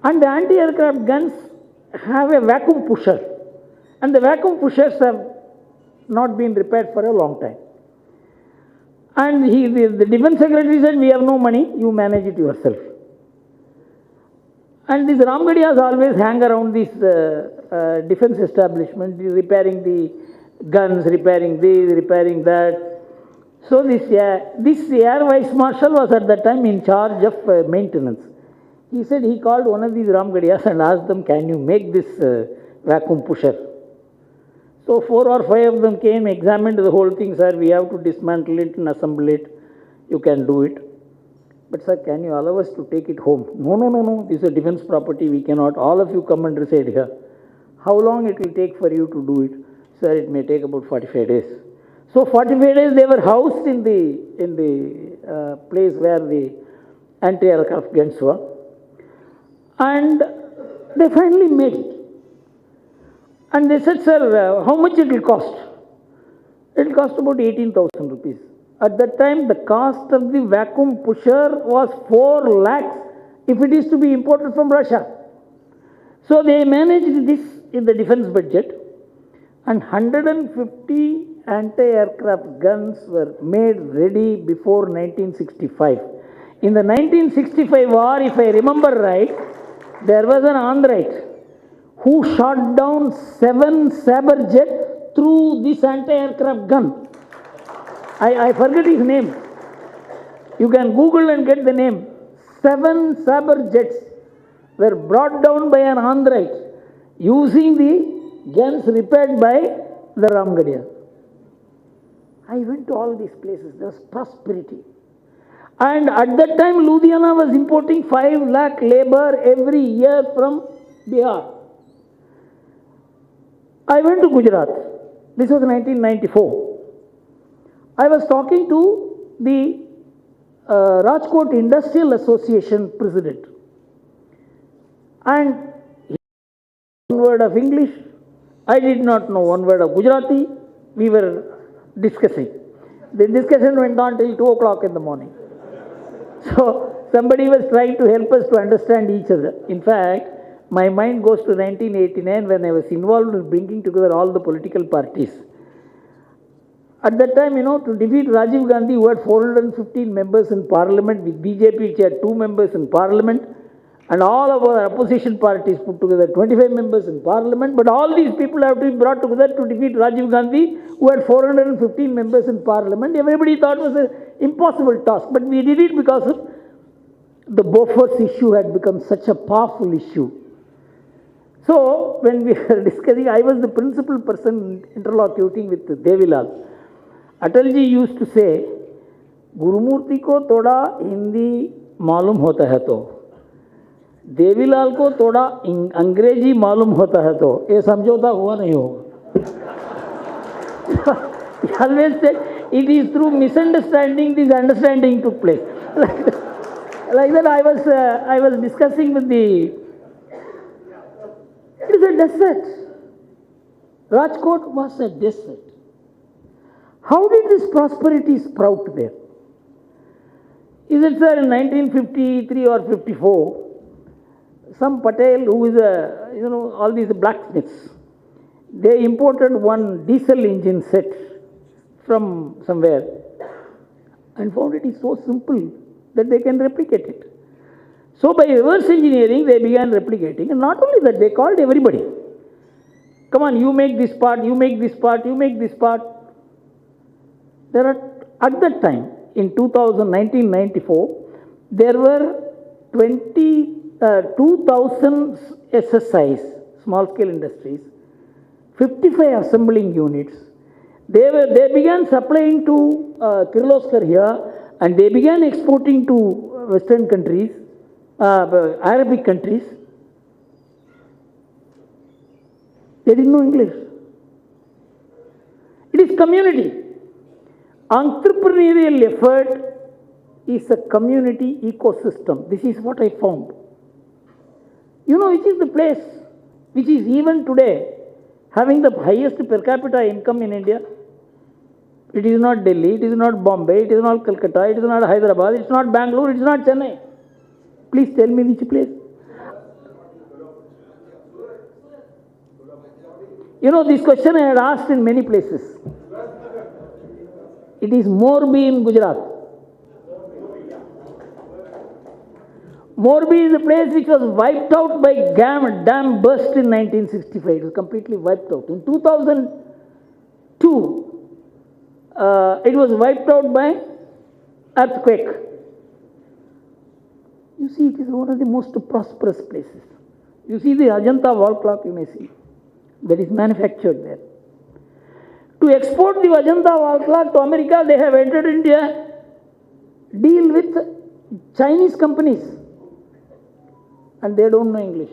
And the anti-aircraft guns have a vacuum pusher. And the vacuum pushers have not been repaired for a long time. And the defense secretary said, we have no money, you manage it yourself. And these Ramgarhias always hang around this defense establishment, repairing the guns, repairing this, repairing that. So this Air Vice Marshal was at that time in charge of maintenance. He said he called one of these Ramgadiyas and asked them, can you make this vacuum pusher? So 4 or 5 of them came, examined the whole thing, sir, we have to dismantle it and assemble it. You can do it. But sir, can you allow us to take it home? No, this is a defense property, we cannot. All of you come and reside here. How long it will take for you to do it? Sir, it may take about 45 days. So 45 days they were housed in the place where the anti-aircraft guns were. And they finally made it. And they said, sir, how much it will cost? It will cost about 18,000 rupees. At that time, the cost of the vacuum pusher was 4 lakhs if it is to be imported from Russia. So they managed this in the defense budget, and 150 anti-aircraft guns were made ready before 1965. In the 1965 war, if I remember right, there was an Android who shot down 7 Sabre jet through this anti-aircraft gun. I forget his name. You can Google and get the name. 7 Sabre jets were brought down by an Android using the guns repaired by the Ramgadiya. I went to all these places. There was prosperity. And at that time, Ludhiana was importing 5 lakh labor every year from Bihar. I went to Gujarat. This was 1994. I was talking to the Rajkot Industrial Association president. And he knew 1 word of English. I did not know 1 word of Gujarati. We were discussing. The discussion went on till 2 o'clock in the morning. So somebody was trying to help us to understand each other. In fact, my mind goes to 1989 when I was involved in bringing together all the political parties. At that time, to defeat Rajiv Gandhi, who had 415 members in parliament, with BJP, which had 2 members in parliament, and all of our opposition parties put together 25 members in parliament, but all these people have to be brought together to defeat Rajiv Gandhi, who had 415 members in parliament. Everybody thought it was an impossible task, but we did it because of the Bofors issue had become such a powerful issue. So, when we were discussing, I was the principal person interlocuting with Devilal. Atalji used to say, Gurumurthy ko thoda Hindi मालूम होता है तो देवीलाल को थोड़ा अंग्रेजी मालूम होता है तो ये समझौता हुआ नहीं होगा. He always said it is through misunderstanding this understanding took place. Like that I was discussing with the. It is a desert. Rajkot was a desert. How did this prosperity sprout there? Is it, sir, in 1953 or 54, some Patel who is all these blacksmiths, they imported one diesel engine set from somewhere and found it is so simple that they can replicate it. So by reverse engineering, they began replicating, and not only that, they called everybody. Come on, you make this part, you make this part, you make this part. There are, at that time, in 1994, there were 2,000 SSIs, small scale industries, 55 assembling units. They began supplying to Kirloskar here, and they began exporting to Western countries, Arabic countries. They didn't know English. It is community. Entrepreneurial effort is a community ecosystem. This is what I found. Which is the place which is even today having the highest per capita income in India? It is not Delhi, it is not Bombay, it is not Calcutta, it is not Hyderabad, it is not Bangalore, it is not Chennai. Please tell me which place. This question I had asked in many places. It is Morbi in Gujarat. Morbi is a place which was wiped out by dam burst in 1965. It was completely wiped out. In 2000, Two, it was wiped out by earthquake. You see, it is one of the most prosperous places. You see the Ajanta wall clock, you may see, that is manufactured there. To export the Ajanta wall clock to America, they have entered into a deal with Chinese companies, and they don't know English.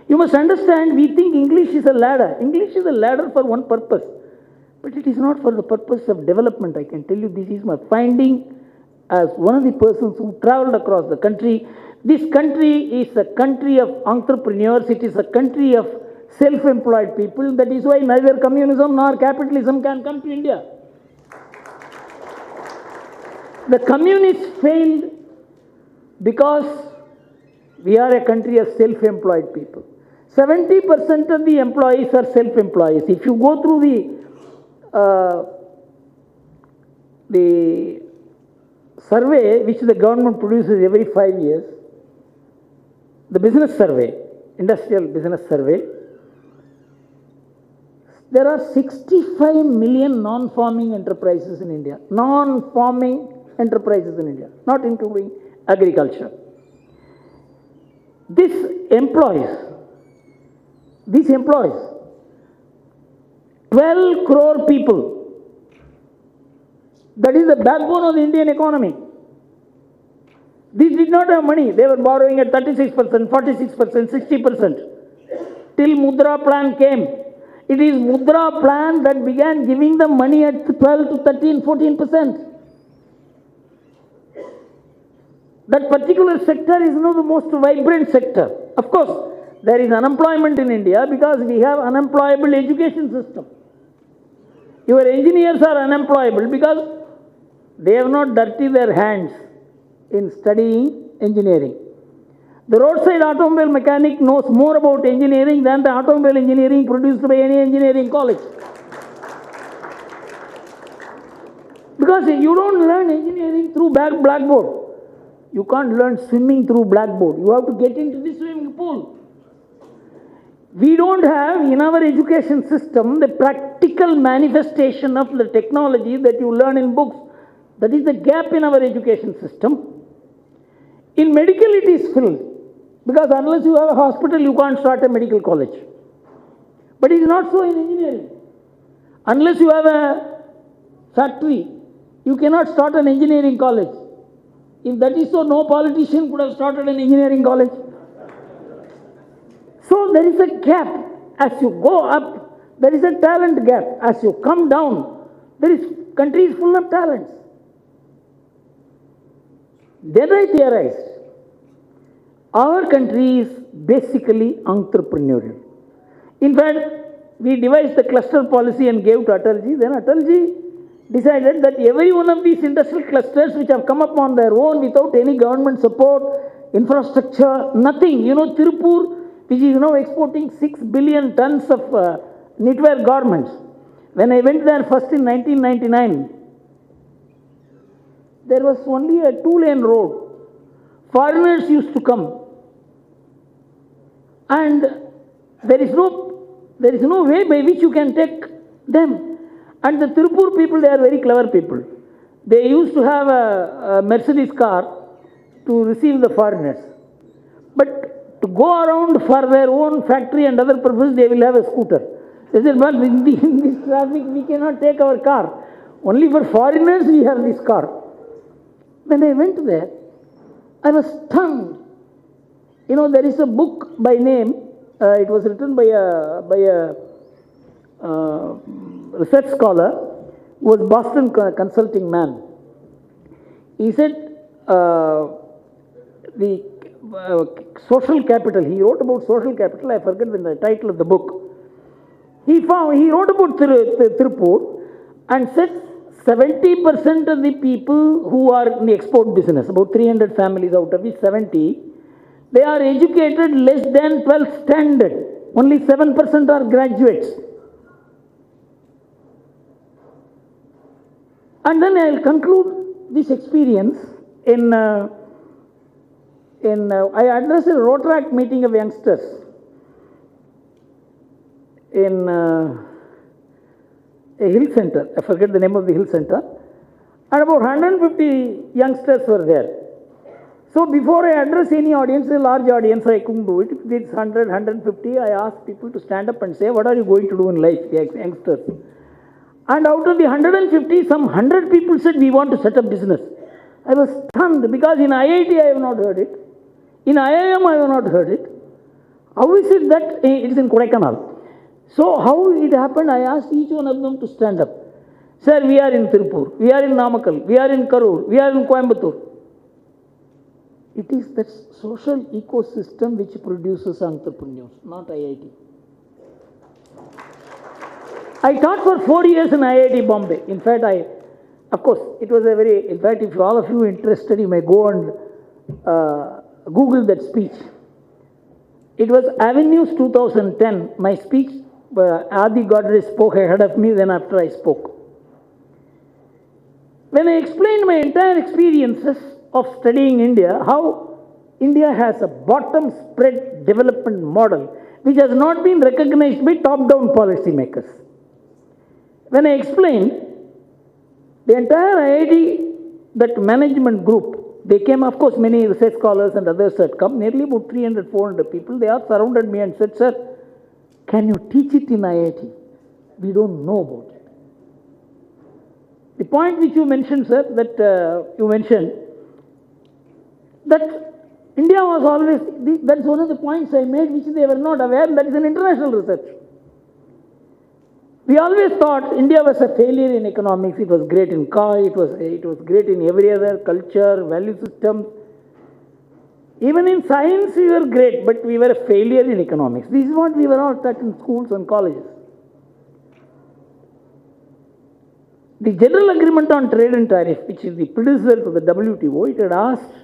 You must understand, we think English is a ladder. English is a ladder for one purpose, but it is not for the purpose of development. I can tell you, this is my finding as one of the persons who traveled across the country. This country is a country of entrepreneurs. It is a country of self-employed people. That is why neither communism nor capitalism can come to India. The communists failed because we are a country of self-employed people. 70% of the employees are self-employees. If you go through the survey which the government produces every 5 years, the business survey, industrial business survey, there are 65 million non-farming enterprises in India. Non-farming enterprises in India, not including agriculture. This employs 12 crore people. That is the backbone of the Indian economy. These did not have money. They were borrowing at 36%, 46%, 60%. Till Mudra plan came. It is Mudra plan that began giving them money at 12 to 13, 14%. That particular sector is now the most vibrant sector. Of course, there is unemployment in India because we have unemployable education system. Your engineers are unemployable because they have not dirtied their hands in studying engineering. The roadside automobile mechanic knows more about engineering than the automobile engineering produced by any engineering college. Because you don't learn engineering through blackboard. You can't learn swimming through blackboard. You have to get into the swimming pool. We don't have in our education system the practical manifestation of the technology that you learn in books. That is the gap in our education system. In medical it is filled, because unless you have a hospital you can't start a medical college. But it is not so in engineering. Unless you have a factory, you cannot start an engineering college. If that is so, no politician could have started an engineering college. So there is a gap. As you go up, there is a talent gap. As you come down, country is full of talents. Then I theorized, our country is basically entrepreneurial. In fact, we devised the cluster policy and gave to Atalji. Then Atalji decided that every one of these industrial clusters which have come up on their own without any government support, infrastructure, nothing. You know, Tirupur, which is now exporting 6 billion tons of knitwear garments. When I went there first in 1999, there was only a 2-lane road. Foreigners used to come. And there is no way by which you can take them. And the Tirupur people, they are very clever people. They used to have a Mercedes car to receive the foreigners. But to go around for their own factory and other purposes, they will have a scooter. They said, well, in this traffic, we cannot take our car. Only for foreigners, we have this car. When I went there, I was stunned. You know, there is a book by name, it was written by a research scholar who was Boston consulting man. He said the social capital, he wrote about social capital, I forget the title of the book. He wrote about Tirupur and said 70% of the people who are in the export business, about 300 families out of which 70, they are educated less than 12th standard. Only 7% are graduates. And then I will conclude this experience in I addressed a Rotaract meeting of youngsters in a hill center. I forget the name of the hill center. And about 150 youngsters were there. So before I address any audience, a large audience, I couldn't do it. If it's 100, 150, I asked people to stand up and say, what are you going to do in life, youngsters? And out of the 150, some 100 people said, we want to set up business. I was stunned because in IIT I have not heard it. In IIM I have not heard it. How is it that it is in Kodaikanal? So how it happened, I asked each one of them to stand up. Sir, we are in Tirupur, we are in Namakkal, we are in Karur, we are in Coimbatore. It is that social ecosystem which produces entrepreneurs, not IIT. I taught for 4 years in IIT Bombay. In fact, of course, it was a very, in fact, if all of you are interested, you may go and Google that speech. It was Avenues 2010, my speech. Adi Godrej spoke ahead of me, then after I spoke. When I explained my entire experiences of studying India, how India has a bottom spread development model which has not been recognized by top-down policymakers. When I explained, the entire IIT, that management group, they came, of course, many research scholars and others had come, nearly about 300, 400 people. They all surrounded me and said, sir, can you teach it in IIT? We don't know about it. The point which you mentioned, sir, that you mentioned, that India was always, that's one of the points I made which they were not aware, that is an international research. We always thought India was a failure in economics. It was great in car, it was great in every other culture, value system. Even in science we were great, but we were a failure in economics. This is what we were all taught in schools and colleges. The General Agreement on Trade and Tariff, which is the predecessor to the WTO, it had asked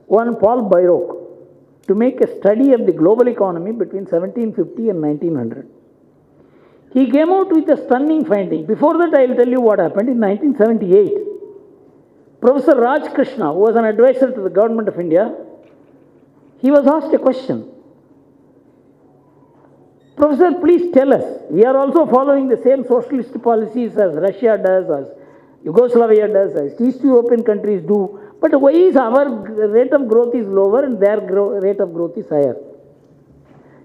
one Paul Bayrock to make a study of the global economy between 1750 and 1900. He came out with a stunning finding. Before that, I will tell you what happened. In 1978, Professor Raj Krishna, who was an advisor to the government of India, he was asked a question. Professor, please tell us, we are also following the same socialist policies as Russia does, as Yugoslavia does, as East European countries do, but why is our rate of growth is lower and their rate of growth is higher?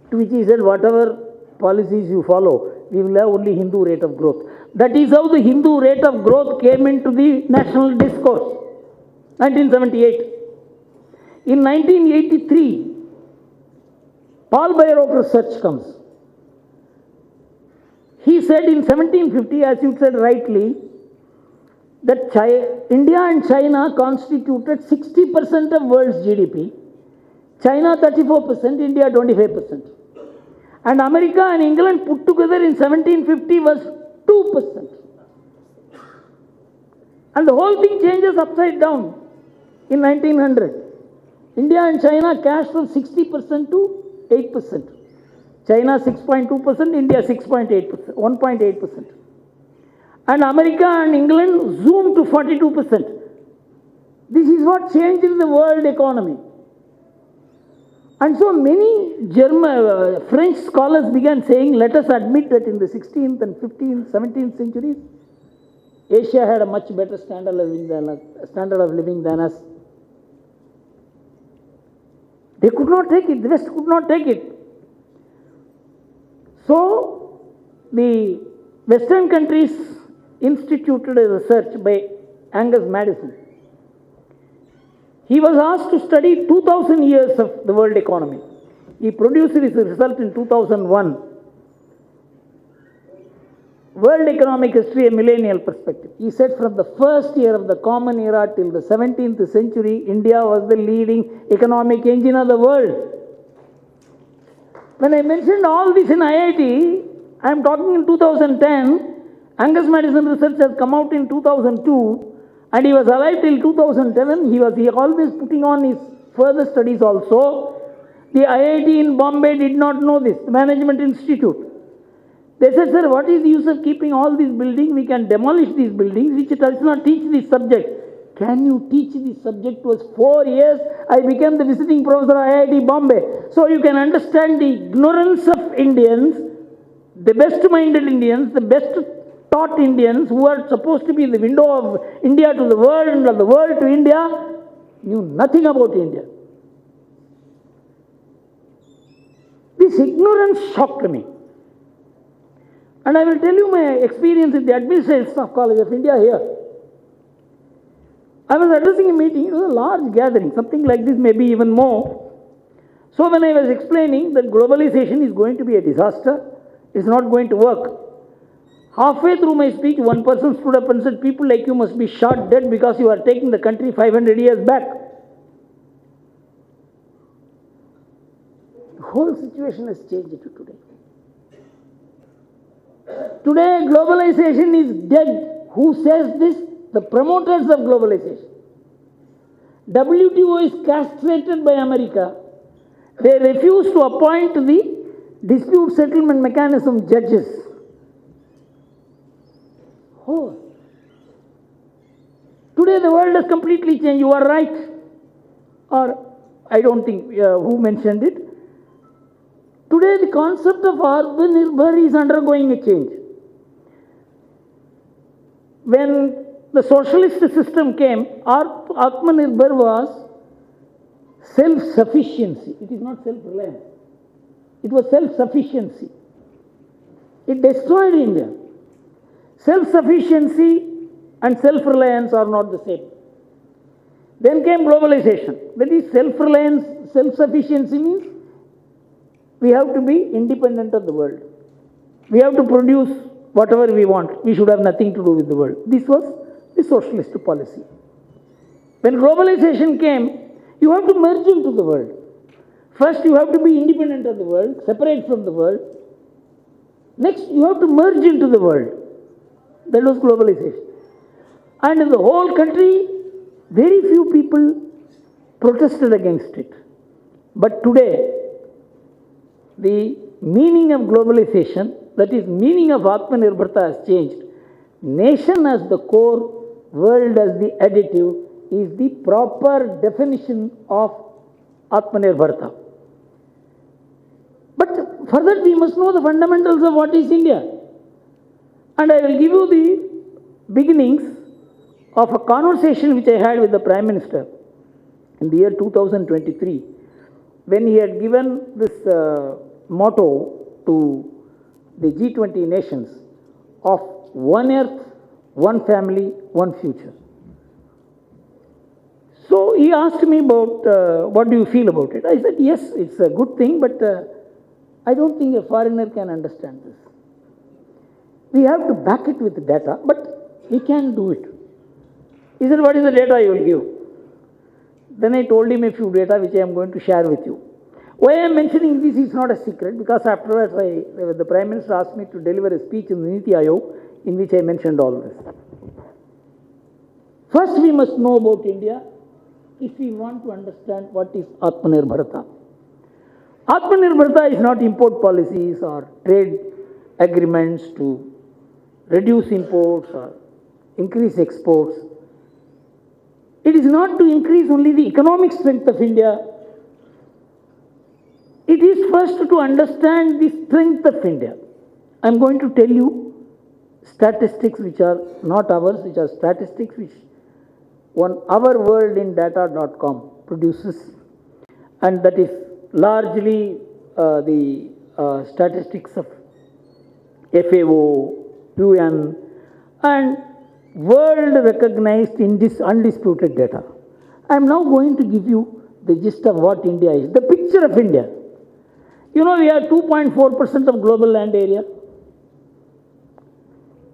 To which he said, whatever policies you follow, we will have only Hindu rate of growth. That is how the Hindu rate of growth came into the national discourse, 1978. In 1983, Paul Bayrock research comes. He said in 1750, as you said rightly, that India and China constituted 60% of world's GDP, China 34%, India 25%. And America and England put together in 1750 was 2%. And the whole thing changes upside down in 1900. India and China cashed from 60% to 8%. China 6.2%, India 6.8%, 1.8%. And America and England zoomed to 42%. This is what changed in the world economy. And so many French scholars began saying, let us admit that in the 16th and 15th, 17th centuries, Asia had a much better standard of living than us. They could not take it, the West could not take it. So, the Western countries instituted a research by Angus Madison. He was asked to study 2000 years of the world economy. He produced his result in 2001. World Economic History, a Millennial Perspective. He said from the first year of the Common Era till the 17th century, India was the leading economic engine of the world. When I mentioned all this in IIT, I am talking in 2010. Angus Madison research has come out in 2002. And he was alive till 2007. He always putting on his further studies also. The IIT in Bombay did not know this, the Management Institute. They said, sir, what is the use of keeping all these buildings? We can demolish these buildings, which does not teach this subject. Can you teach this subject? It was 4 years. I became the visiting professor at IIT Bombay. So you can understand the ignorance of Indians the best-minded Indians, the best-taught Indians who are supposed to be the window of India to the world and of the world to India, knew nothing about India. This ignorance shocked me. And I will tell you my experience in the Administration of College of India here. I was addressing a meeting, it was a large gathering, something like this, maybe even more. So when I was explaining that globalization is going to be a disaster, it's not going to work. Halfway through my speech, one person stood up and said, people like you must be shot dead because you are taking the country 500 years back. The whole situation has changed to today. Today, globalization is dead. Who says this? The promoters of globalization. WTO is castrated by America. They refuse to appoint the dispute settlement mechanism judges. Oh. Today the world has completely changed. You are right. Or I don't think who mentioned it. Today the concept of Atmanirbhar is undergoing a change. When the socialist system came, Atmanirbhar was self-sufficiency. It is not self-reliance. It was self-sufficiency. It destroyed India. Self-sufficiency and self-reliance are not the same. Then came globalization. That is self-reliance, self-sufficiency means we have to be independent of the world. We have to produce whatever we want. We should have nothing to do with the world. This was the socialist policy. When globalization came, you have to merge into the world. First, you have to be independent of the world, separate from the world. Next, you have to merge into the world. That was globalization. And in the whole country, very few people protested against it. But today, the meaning of globalization, that is, meaning of Atmanirbharta has changed. Nation as the core, world as the additive, is the proper definition of Atmanirbharta. But for that we must know the fundamentals of what is India. And I will give you the beginnings of a conversation which I had with the Prime Minister in the year 2023, when he had given this motto to the G20 nations of one earth, one family, one future. So he asked me about what do you feel about it. I said, yes, it's a good thing, but I don't think a foreigner can understand this. We have to back it with data, but we can do it. He said, what is the data you will give? Then I told him a few data which I am going to share with you. Why I am mentioning this is not a secret, because afterwards the Prime Minister asked me to deliver a speech in the Niti Aayog in which I mentioned all this. First we must know about India if we want to understand what is Atmanirbharta. Atmanirbharta is not import policies or trade agreements to reduce imports or increase exports. It is not to increase only the economic strength of India. It is first to understand the strength of India. I am going to tell you statistics which are not ours, which are statistics which ourworldindata.com produces, and that is largely the statistics of FAO, UN, and world recognized in this undisputed data. I am now going to give you the gist of what India is, the picture of India. You know, we are 2.4% of global land area.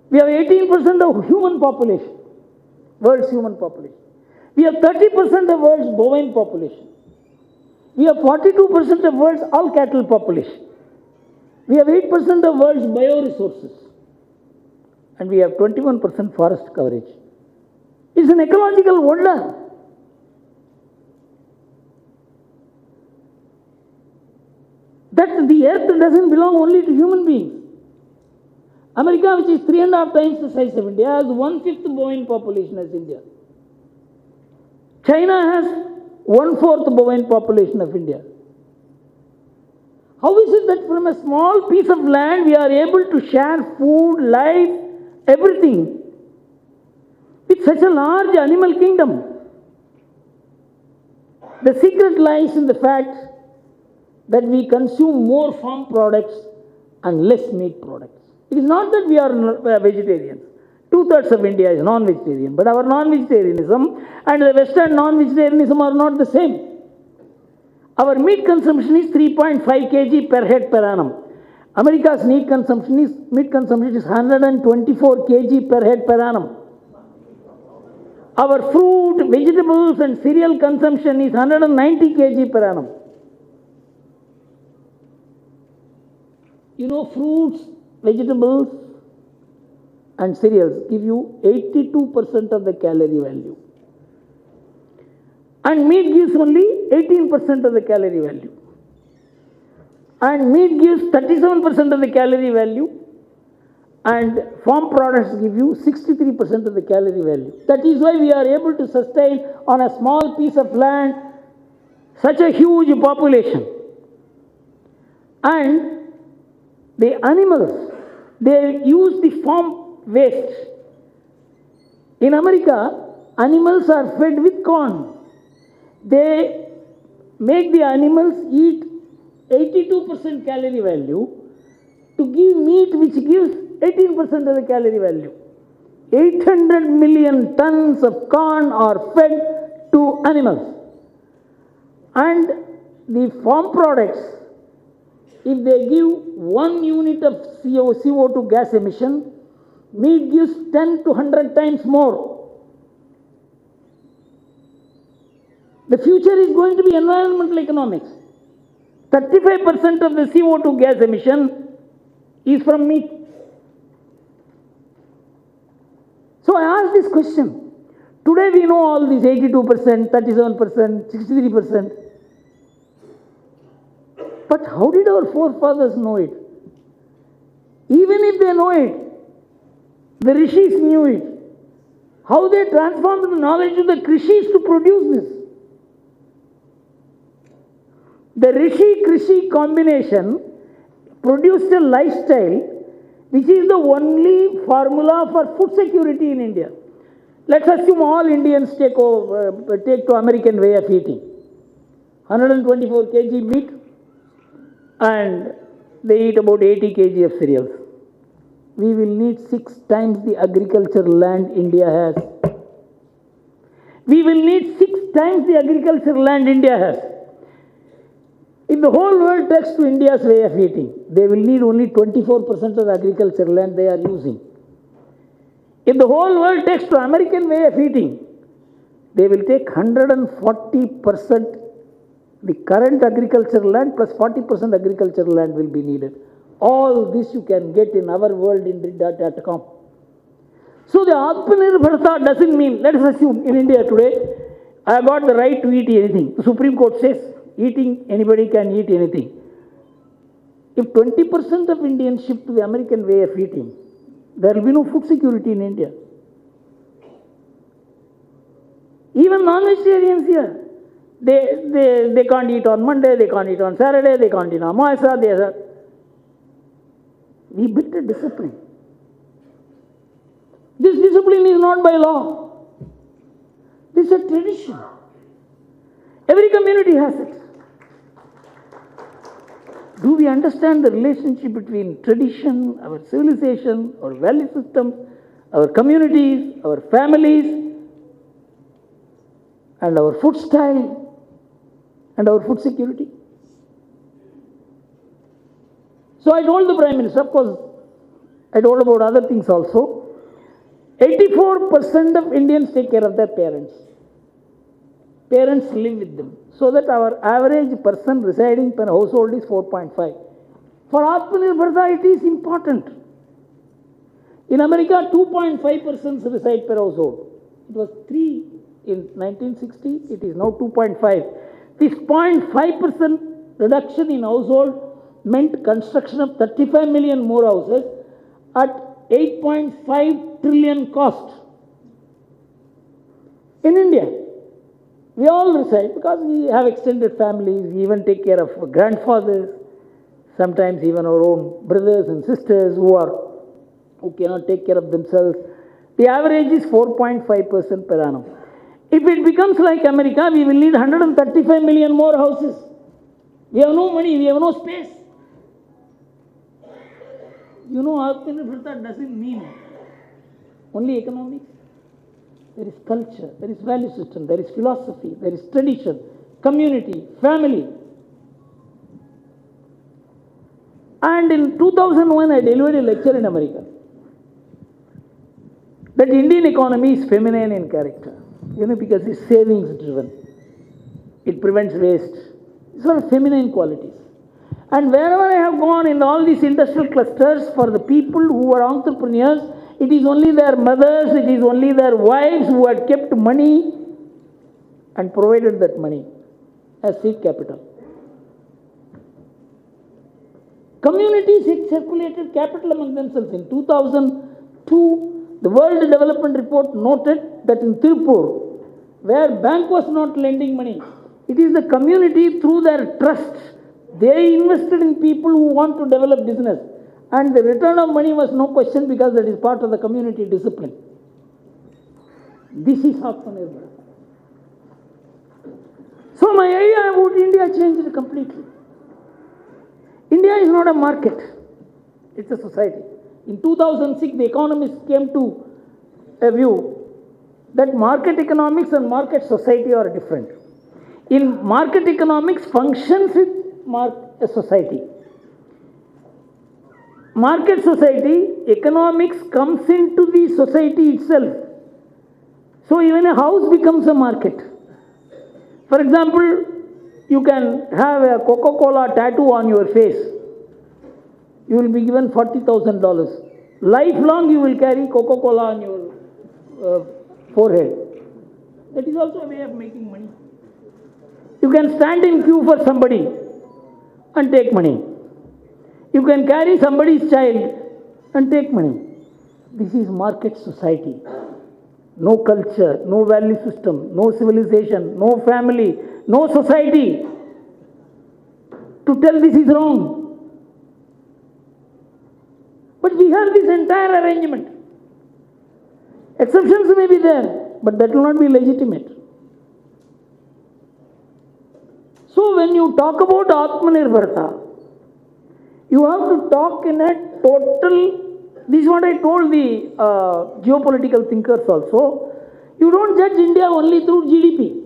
We have 18% of human population, world's human population. We have 30% of world's bovine population. We have 42% of world's all cattle population. We have 8% of world's bioresources. And we have 21% forest coverage. It's an ecological wonder. That the earth doesn't belong only to human beings. America, which is 3.5 times the size of India, has 1/5 bovine population as India. China has 1/4 bovine population of India. How is it that from a small piece of land we are able to share food, life, everything with such a large animal kingdom? The secret lies in the fact that we consume more farm products and less meat products. It is not that we are vegetarians. 2/3 of India is non-vegetarian, but our non-vegetarianism and the Western non-vegetarianism are not the same. Our meat consumption is 3.5 kg per head per annum. America's meat consumption is 124 kg per head per annum. Our fruit, vegetables and cereal consumption is 190 kg per annum. You know, fruits, vegetables and cereals give you 82% of the calorie value. And meat gives only 18% of the calorie value. And meat gives 37% of the calorie value. And farm products give you 63% of the calorie value. That is why we are able to sustain on a small piece of land such a huge population. And the animals, they use the farm waste. In America, animals are fed with corn. They make the animals eat 82% calorie value to give meat which gives 18% of the calorie value. 800 million tons of corn are fed to animals. And the farm products, if they give 1 unit of CO2 gas emission, meat gives 10 to 100 times more. The future is going to be environmental economics. 35% of the CO2 gas emission is from meat. So I ask this question. Today we know all these 82%, 37%, 63%. But how did our forefathers know it? Even if they know it, the rishis knew it. How they transformed the knowledge of the rishis to produce this? The rishi-krishi combination produced a lifestyle which is the only formula for food security in India. Let's assume all Indians take to American way of eating. 124 kg meat and they eat about 80 kg of cereals. We will need 6 times the agricultural land India has. We will need 6 times the agricultural land India has. If the whole world takes to India's way of eating, they will need only 24% of the agricultural land they are using. If the whole world takes to American way of eating, they will take 140%. The current agricultural land plus 40% agricultural land will be needed. All this you can get in our world in Read.com. So the Atmanirbharta doesn't mean, let us assume in India today, I have got the right to eat anything. The Supreme Court says anybody can eat anything. If 20% of Indians shift to the American way of eating, there will be no food security in India. Even non-vegetarians here, they can't eat on Monday, they can't eat on Saturday, they can't eat on Amavasya. We built a discipline. This discipline is not by law. This is a tradition. Every community has it. Do we understand the relationship between tradition, our civilization, our value system, our communities, our families, and our food style, and our food security? So I told the Prime Minister, of course, I told about other things also. 84% of Indians take care of their parents. Parents live with them. So that our average person residing per household is 4.5. For Atmanirbharta, it is important. In America, 2.5 persons reside per household. It was 3 in 1960, it is now 2.5. This 0.5% reduction in household meant construction of 35 million more houses at 8.5 trillion cost. In India, we all reside because we have extended families, we even take care of grandfathers. sometimes even our own brothers and sisters who cannot take care of themselves. The average is 4.5% per annum. If it becomes like America, we will need 135 million more houses. We have no money, we have no space. You know, Atmanirbharta doesn't mean only economics. There is culture, there is value system, there is philosophy, there is tradition, community, family. And in 2001, I delivered a lecture in America that Indian economy is feminine in character, because it's savings driven. It prevents waste. These are feminine qualities. And wherever I have gone in all these industrial clusters, for the people who are entrepreneurs, it is only their mothers, it is only their wives who had kept money and provided that money as seed capital. Communities circulated capital among themselves. In 2002, the World Development Report noted that in Tirupur, where bank was not lending money, it is the community through their trust. They invested in people who want to develop business. And the return of money was no question because that is part of the community discipline. This is Atmanirbharta. So my idea about India changed completely. India is not a market. It's a society. In 2006, the Economist came to a view that market economics and market society are different. In market economics functions with a society. Market society, economics comes into the society itself. So even a house becomes a market. For example, you can have a Coca-Cola tattoo on your face. You will be given $40,000. Lifelong you will carry Coca-Cola on your forehead. That is also a way of making money. You can stand in queue for somebody and take money. You can carry somebody's child and take money. This is market society. No culture, no value system, no civilization, no family, no society to tell this is wrong. But we have this entire arrangement. Exceptions may be there, but that will not be legitimate. So when you talk about Atmanirbharta, you have to talk in a total, this is what I told the geopolitical thinkers also, you don't judge India only through GDP.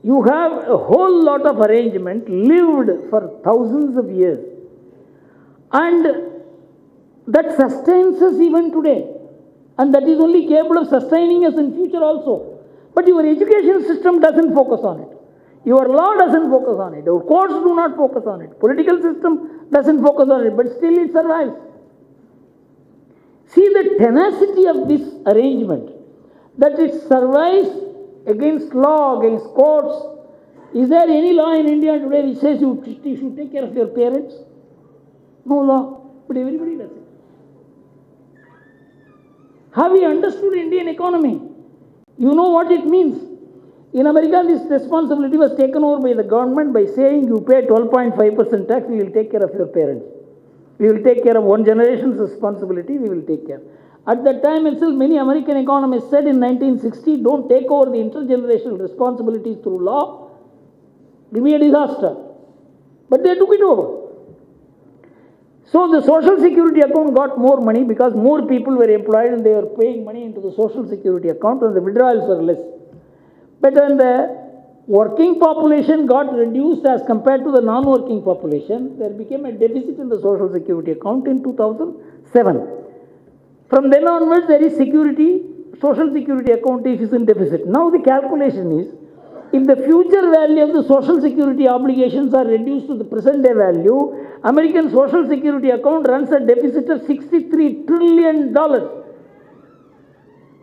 You have a whole lot of arrangement lived for thousands of years, and that sustains us even today, and that is only capable of sustaining us in future also. But your education system doesn't focus on it. Your law doesn't focus on it. Your courts do not focus on it. Political system doesn't focus on it, but still it survives. See the tenacity of this arrangement, that it survives against law, against courts. Is there any law in India today which says you should take care of your parents? No law, but everybody does it. Have we understood Indian economy? You know what it means. In America, this responsibility was taken over by the government by saying you pay 12.5% tax, we will take care of your parents. We will take care of one generation's responsibility, we will take care. At that time itself, many American economists said in 1960, don't take over the intergenerational responsibilities through law, it will be a disaster. But they took it over. So the social security account got more money because more people were employed and they were paying money into the social security account and the withdrawals were less. But when the working population got reduced as compared to the non-working population, there became a deficit in the social security account in 2007. From then onwards, there is social security account is in deficit. Now the calculation is, if the future value of the social security obligations are reduced to the present day value, American social security account runs a deficit of $63 trillion.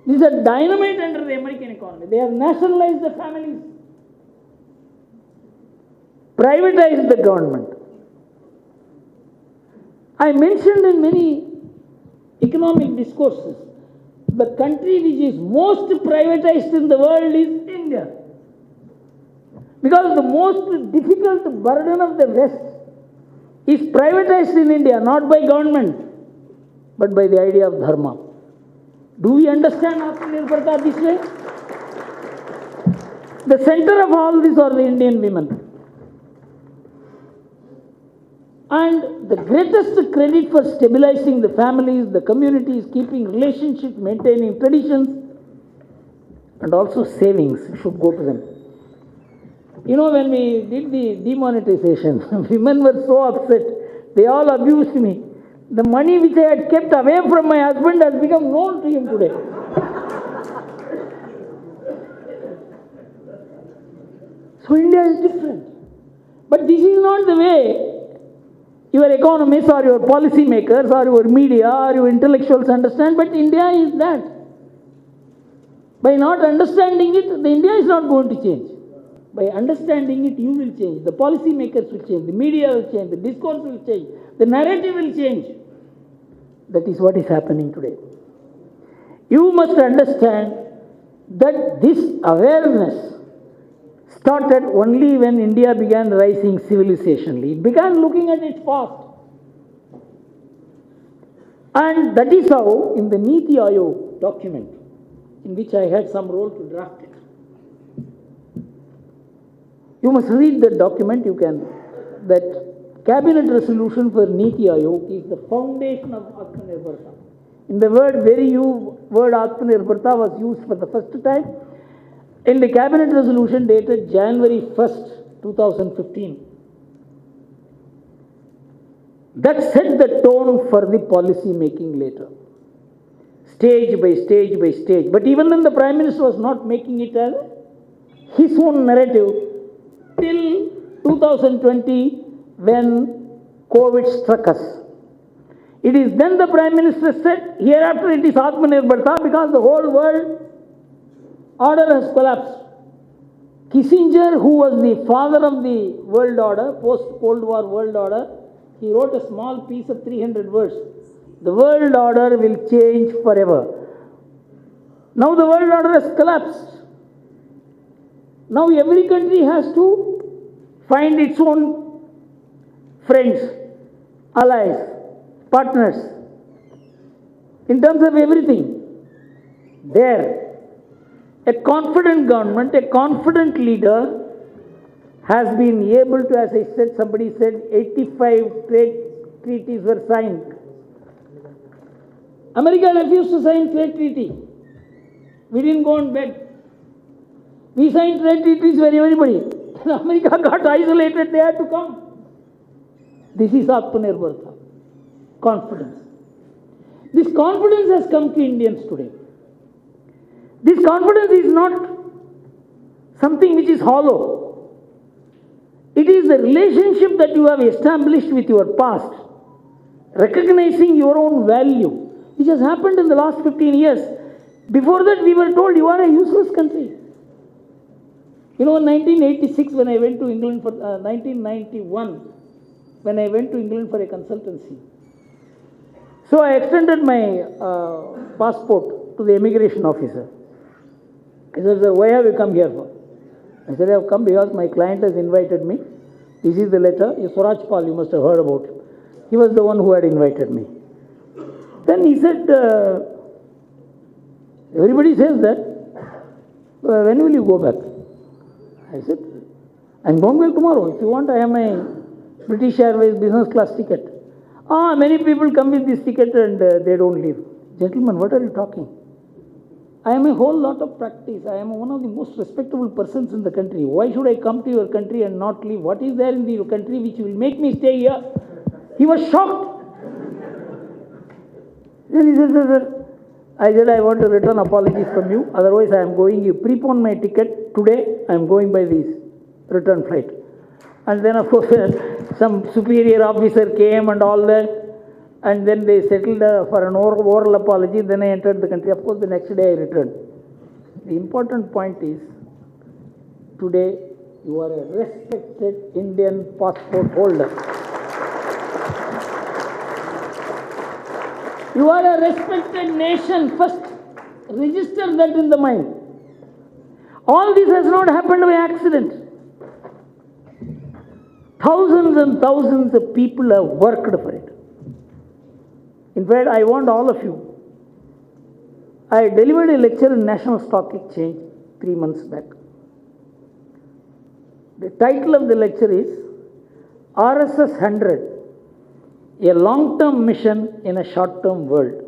This is a dynamite under the American economy. They have nationalized the families, privatized the government. I mentioned in many economic discourses, the country which is most privatized in the world is India. Because the most difficult burden of the West is privatized in India, not by government, but by the idea of dharma. Do we understand Atmanirbharta this way? The center of all this are the Indian women. And the greatest credit for stabilizing the families, the communities, keeping relationships, maintaining traditions, and also savings should go to them. You know, when we did the demonetization, women were so upset. They all abused me. The money which I had kept away from my husband has become known to him today. So India is different. But this is not the way your economists or your policy makers or your media or your intellectuals understand, but India is that. By not understanding it, the India is not going to change. By understanding it, you will change. The policy makers will change. The media will change. The discourse will change. The narrative will change. That is what is happening today. You must understand that this awareness started only when India began rising civilizationally. It began looking at its past. And that is how, in the Niti Aayog document, in which I had some role to draft it, you must read that document. That cabinet resolution for Niti Aayog is the foundation of Atmanirbharta. In the word Atmanirbharta was used for the first time in the cabinet resolution dated January 1st, 2015. That set the tone for the policy making later. Stage by stage by stage. But even then the Prime Minister was not making it as his own narrative till 2020 when COVID struck us. It is then the Prime Minister said, hereafter it is Atmanirbharta because the whole world order has collapsed. Kissinger, who was the father of the world order, post-Cold War world order, he wrote a small piece of 300 words. The world order will change forever. Now the world order has collapsed. Now every country has to find its own friends, allies, partners, in terms of everything. There, a confident government, a confident leader has been able to, as I said, somebody said 85 trade treaties were signed. America refused to sign trade treaty. We didn't go and beg. We signed trade treaties for everybody. America got isolated, they had to come. This is Atmanirbharta. Confidence. This confidence has come to Indians today. This confidence is not something which is hollow. It is the relationship that you have established with your past, recognizing your own value, which has happened in the last 15 years. Before that, we were told you are a useless country. You know, in 1986, when I went to England for 1991, when I went to England for a consultancy. So I extended my passport to the immigration officer. He said, "Sir, why have you come here for?" I said, "I have come because my client has invited me. This is the letter. Swaraj Pal, you must have heard about him. He was the one who had invited me." Then he said, "Everybody says that. When will you go back?" I said, "I'm going back tomorrow. If you want, I have my British Airways business class ticket." Many people come with this ticket and they don't leave." Gentlemen, what are you talking? I am a whole lot of practice. I am one of the most respectable persons in the country. Why should I come to your country and not leave? What is there in your country which will make me stay here? He was shocked. Then he said, "Sir," I said, "I want a return apology from you. Otherwise, I am going. You prepone my ticket today. I am going by this return flight." And then, of course, some superior officer came and all that. And then they settled for an oral apology. Then I entered the country. Of course, the next day I returned. The important point is, today you are a respected Indian passport holder. You are a respected nation. First, register that in the mind. All this has not happened by accident. Thousands and thousands of people have worked for it. In fact, I want all of you. I delivered a lecture in National Stock Exchange 3 months back. The title of the lecture is RSS 100, a long-term mission in a short-term world.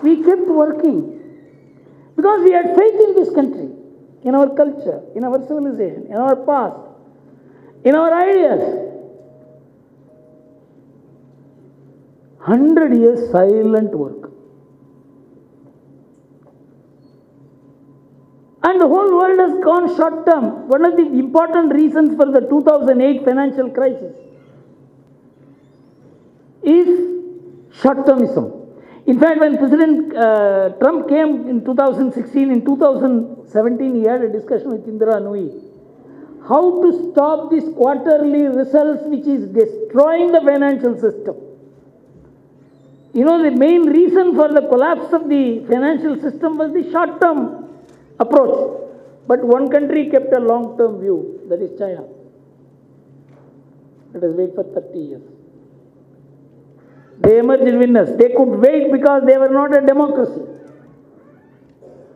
We kept working because we had faith in this country, in our culture, in our civilization, in our past, in our ideas. 100 years silent work. And the whole world has gone short term. One of the important reasons for the 2008 financial crisis is short termism. In fact, when President Trump came in 2016, in 2017, he had a discussion with Indira Nooyi. How to stop these quarterly results which is destroying the financial system. You know, the main reason for the collapse of the financial system was the short-term approach. But one country kept a long-term view, that is China. Let us wait for 30 years. They emerged winners. They could wait because they were not a democracy.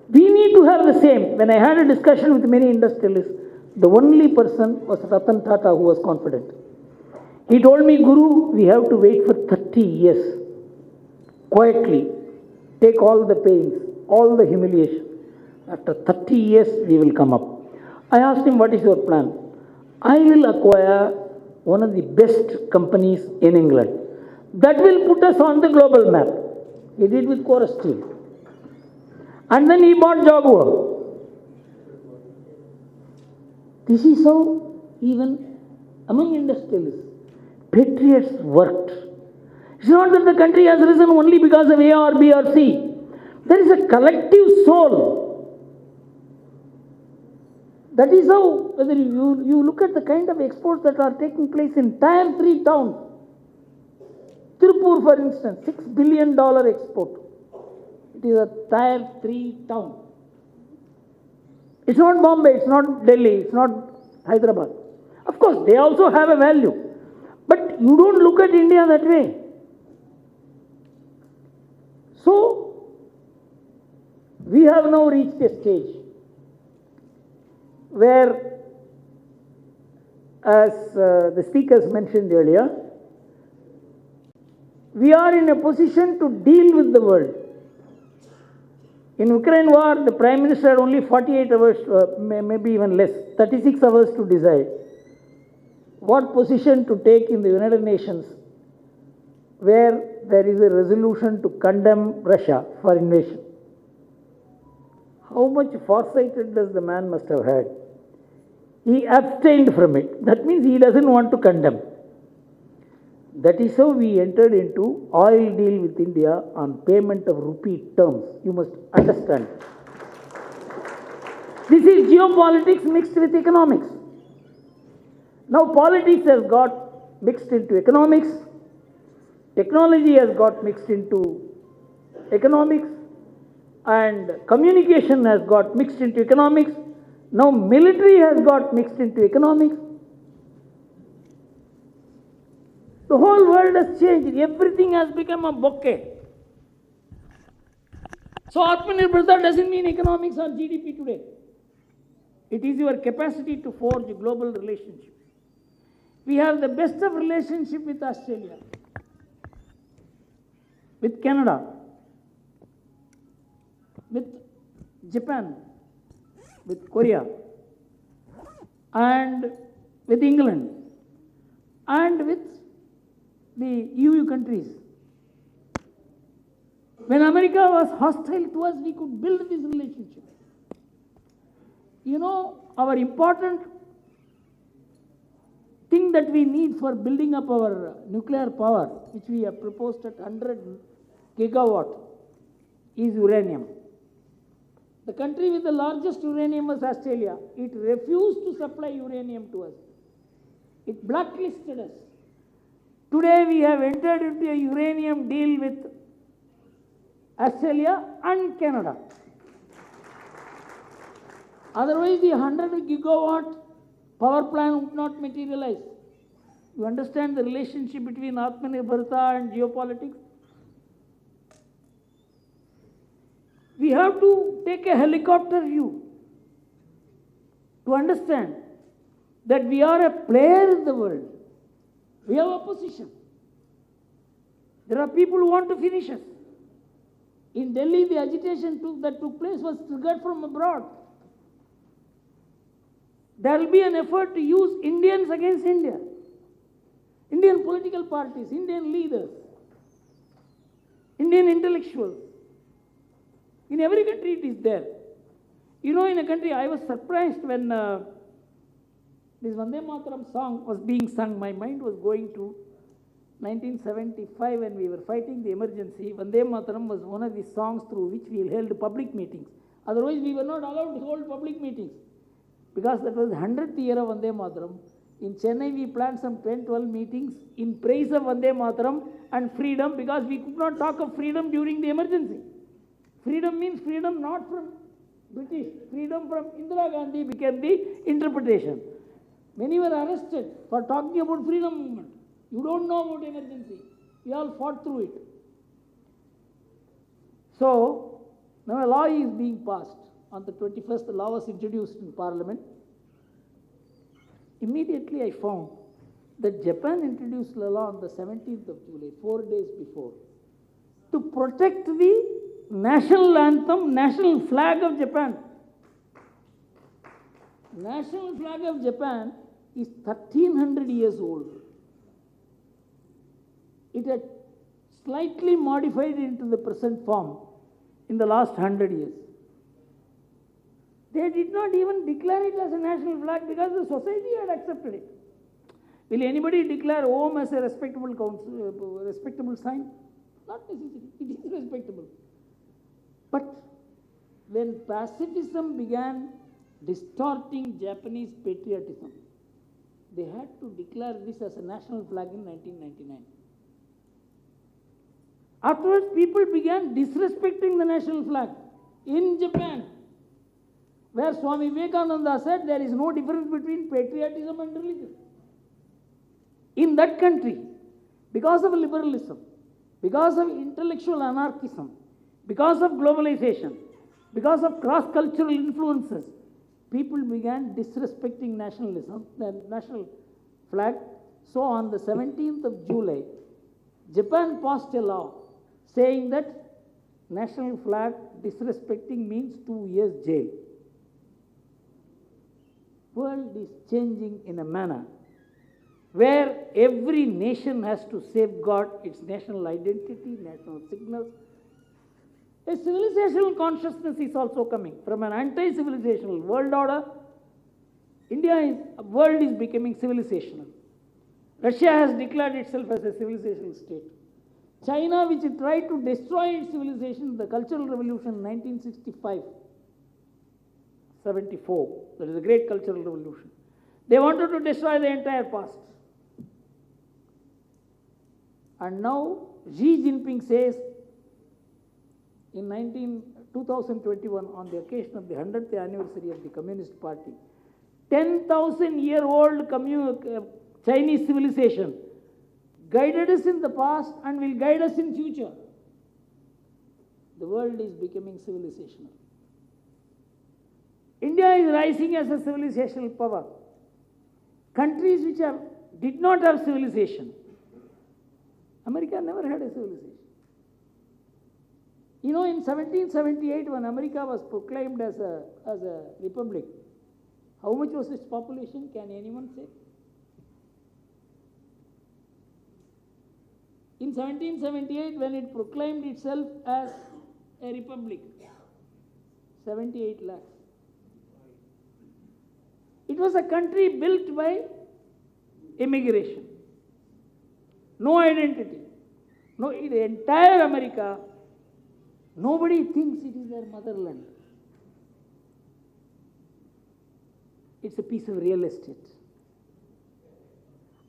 We need to have the same. When I had a discussion with many industrialists, the only person was Ratan Tata who was confident. He told me, Guru, we have to wait for 30 years. Quietly, take all the pains, all the humiliation. After 30 years, we will come up. I asked him, what is your plan? I will acquire one of the best companies in England. That will put us on the global map. He did with Core Steel. And then he bought Jaguar. This is how even among industrialists, patriots worked. It's not that the country has risen only because of A or B or C. There is a collective soul. That is how, whether you look at the kind of exports that are taking place in Tier 3 towns. Tirupur, for instance, $6 billion export. It is a Tier 3 town. It's not Bombay, it's not Delhi, it's not Hyderabad. Of course, they also have a value. But you don't look at India that way. So, we have now reached a stage where, as the speakers mentioned earlier, we are in a position to deal with the world. In Ukraine war, the Prime Minister had only 48 hours, maybe even less, 36 hours to decide what position to take in the United Nations, where there is a resolution to condemn Russia for invasion. How much foresight does the man must have had? He abstained from it. That means he doesn't want to condemn. That is how we entered into oil deal with India on payment of rupee terms. You must understand. This is geopolitics mixed with economics. Now politics has got mixed into economics. Technology has got mixed into economics. And communication has got mixed into economics. Now military has got mixed into economics. The whole world has changed. Everything has become a bouquet. So Atmanirbharta doesn't mean economics or GDP today. It is your capacity to forge global relationships. We have the best of relationship with Australia, with Canada, with Japan, with Korea, and with England, and with the EU countries. When America was hostile to us, we could build this relationship. You know, our important thing that we need for building up our nuclear power, which we have proposed at 100 gigawatt, is uranium. The country with the largest uranium was Australia. It refused to supply uranium to us. It blacklisted us. Today we have entered into a uranium deal with Australia and Canada. Otherwise, the 100 gigawatt power plant would not materialize. You understand the relationship between Atmanirbharta and geopolitics? We have to take a helicopter view to understand that we are a player in the world. We have opposition. There are people who want to finish us. In Delhi, the agitation that took place was triggered from abroad. There will be an effort to use Indians against India. Indian political parties, Indian leaders, Indian intellectuals. In every country it is there. You know, in a country, I was surprised when this Vande Mataram song was being sung. My mind was going to 1975 when we were fighting the emergency. Vande Mataram was one of the songs through which we held public meetings. Otherwise, we were not allowed to hold public meetings. Because that was the 100th year of Vande Mataram. In Chennai, we planned some 10-12 meetings in praise of Vande Mataram and freedom, because we could not talk of freedom during the emergency. Freedom means freedom not from British. Freedom from Indira Gandhi became the interpretation. Many were arrested for talking about freedom movement. You don't know about emergency. We all fought through it. So, now a law is being passed. On the 21st, the law was introduced in Parliament. Immediately I found that Japan introduced the law on the 17th of July, 4 days before, to protect the national anthem, national flag of Japan. National flag of Japan is 1300 years old. It had slightly modified into the present form in the last 100 years. They did not even declare it as a national flag because the society had accepted it. Will anybody declare Om as a respectable sign? Not necessary. It is respectable. But when pacifism began distorting Japanese patriotism, they had to declare this as a national flag in 1999. Afterwards, people began disrespecting the national flag in Japan, where Swami Vivekananda said there is no difference between patriotism and religion. In that country, because of liberalism, because of intellectual anarchism, because of globalization, because of cross-cultural influences, people began disrespecting nationalism, the national flag. So on the 17th of July, Japan passed a law saying that national flag disrespecting means 2 years jail. World is changing in a manner where every nation has to safeguard its national identity, national signals. A civilizational consciousness is also coming from an anti-civilizational world order. World is becoming civilizational. Russia has declared itself as a civilizational state. China, which tried to destroy its civilization, the Cultural Revolution 1965, 74, that is the Great Cultural Revolution. They wanted to destroy the entire past. And now Xi Jinping says in 2021, on the occasion of the 100th anniversary of the Communist Party, 10,000-year-old Chinese civilization guided us in the past and will guide us in future. The world is becoming civilizational. India is rising as a civilizational power. Countries which did not have civilization. America never had a civilization. You know, in 1778, when America was proclaimed as a republic, how much was its population? Can anyone say? In 1778, when it proclaimed itself as a republic, 78 lakhs. It was a country built by immigration. No identity. No, the entire America, nobody thinks it is their motherland. It's a piece of real estate.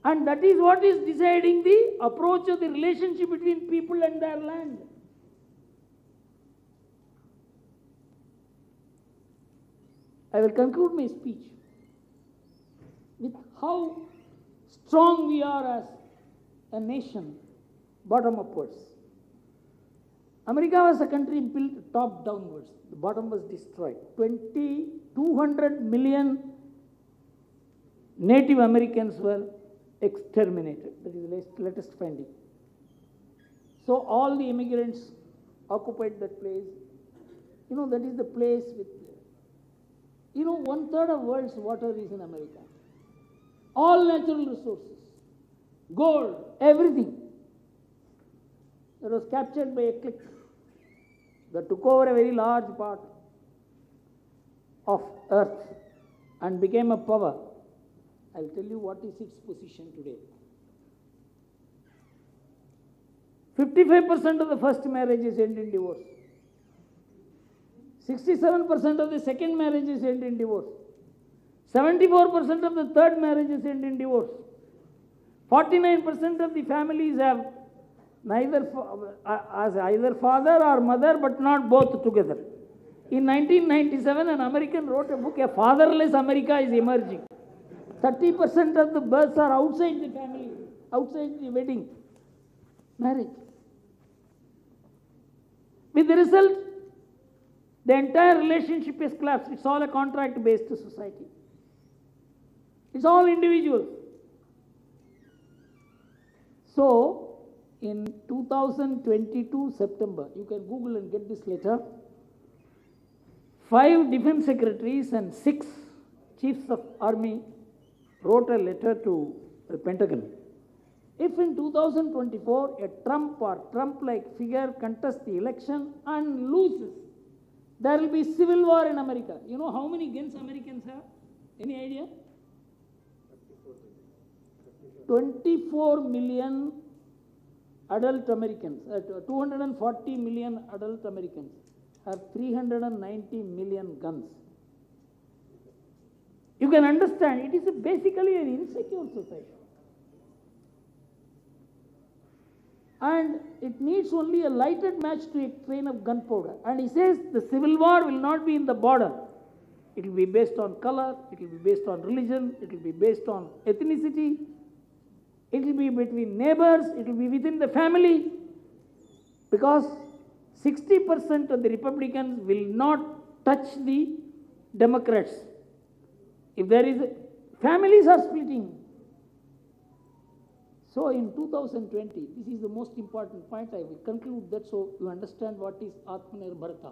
And that is what is deciding the approach of the relationship between people and their land. I will conclude my speech with how strong we are as a nation, bottom upwards. America was a country built top downwards. The bottom was destroyed. 200 million Native Americans were exterminated. That is the latest finding. So all the immigrants occupied that place. You know, that is the place with, you know, 1/3 of world's water is in America. All natural resources, gold, everything. That was captured by a clique that took over a very large part of earth and became a power. I'll tell you what is its position today. 55% of the first marriages end in divorce. 67% of the second marriages end in divorce. 74% of the third marriages end in divorce. 49% of the families have either father or mother, but not both together. In 1997, an American wrote a book, A Fatherless America is Emerging. 30% of the births are outside the family, outside the wedding, marriage. With the result, the entire relationship is collapsed. It's all a contract-based society. It's all individuals. So, in 2022 September, you can Google and get this letter, 5 defense secretaries and 6 chiefs of army wrote a letter to the Pentagon. If in 2024 a Trump or Trump-like figure contests the election and loses, there will be civil war in America. You know how many guns Americans have? Any idea? 24 million adult Americans, 240 million adult Americans have 390 million guns. You can understand, it is basically an insecure society. And it needs only a lighted match to a train of gunpowder. And he says the civil war will not be in the border. It will be based on color, it will be based on religion, it will be based on ethnicity, it will be between neighbors, it will be within the family. Because 60% of the Republicans will not touch the Democrats. If there is, families are splitting. So in 2020, this is the most important point. I will conclude that so you understand what is Atmanirbharta.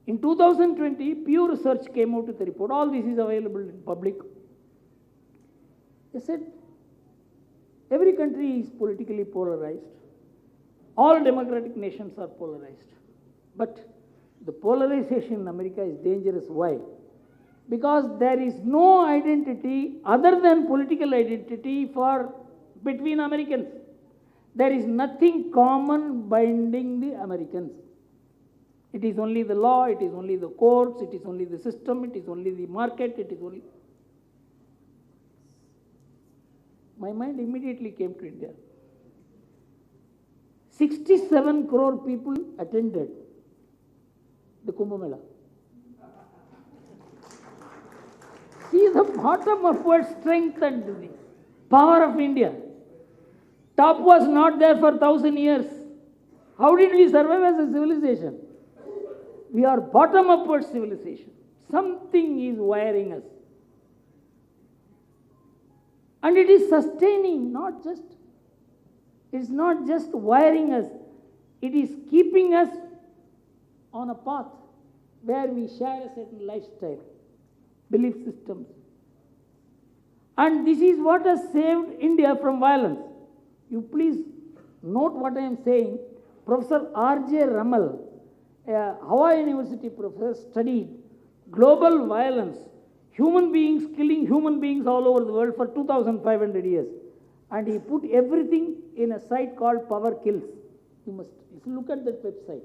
In 2020, Pew Research came out with a report. All this is available in public. They said every country is politically polarized. All democratic nations are polarized. But the polarization in America is dangerous. Why? Because there is no identity other than political identity between Americans. There is nothing common binding the Americans. It is only the law, it is only the courts, it is only the system, it is only the market, it is only... My mind immediately came to India. 67 crore people attended the Kumbh Mela. See the bottom upward strength and the power of India. Top was not there for 1,000 years. How did we survive as a civilization? We are bottom upward civilization. Something is wiring us. And it is sustaining, it's not just wiring us, it is keeping us on a path where we share a certain lifestyle, belief systems. And this is what has saved India from violence. You please note what I am saying. Professor R.J. Ramal, a Hawaii University professor, studied global violence, human beings killing human beings all over the world for 2,500 years. And he put everything in a site called Power Kills. You must look at that website.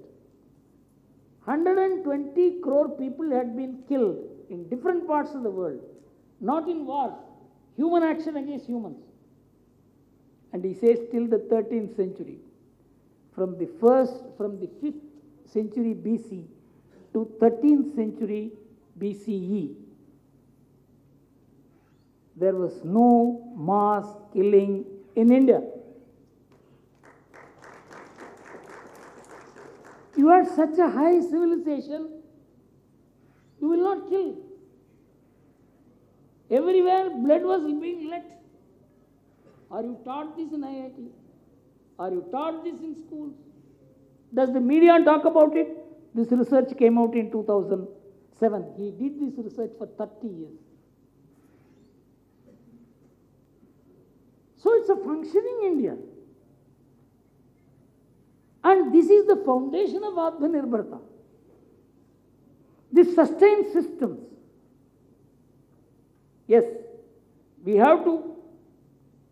120 crore people had been killed in different parts of the world, not in wars, human action against humans. And he says till the 13th century, from the 5th century BC to 13th century BCE, there was no mass killing in India. You are such a high civilization, you will not kill. Everywhere blood was being let. Are you taught this in IIT? Are you taught this in schools? Does the media talk about it? This research came out in 2007. He did this research for 30 years. So it's a functioning India. And this is the foundation of Atmanirbharta. This sustains systems. Yes, we have to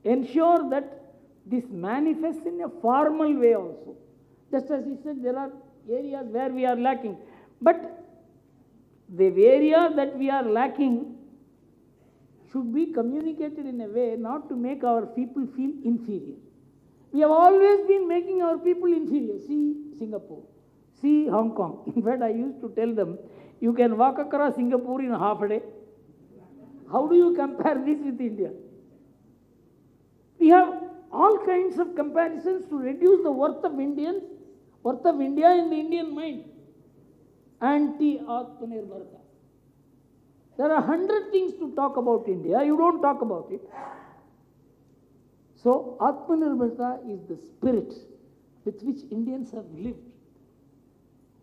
ensure that this manifests in a formal way also. Just as he said, there are areas where we are lacking. But the area that we are lacking should be communicated in a way not to make our people feel inferior. We have always been making our people inferior. See Singapore, see Hong Kong. In fact, I used to tell them, you can walk across Singapore in half a day. How do you compare this with India? We have all kinds of comparisons to reduce the worth of Indians, worth of India in the Indian mind. Anti-Atmanirbharta. There are 100 things to talk about India. You don't talk about it. So, Atmanirbharta is the spirit with which Indians have lived.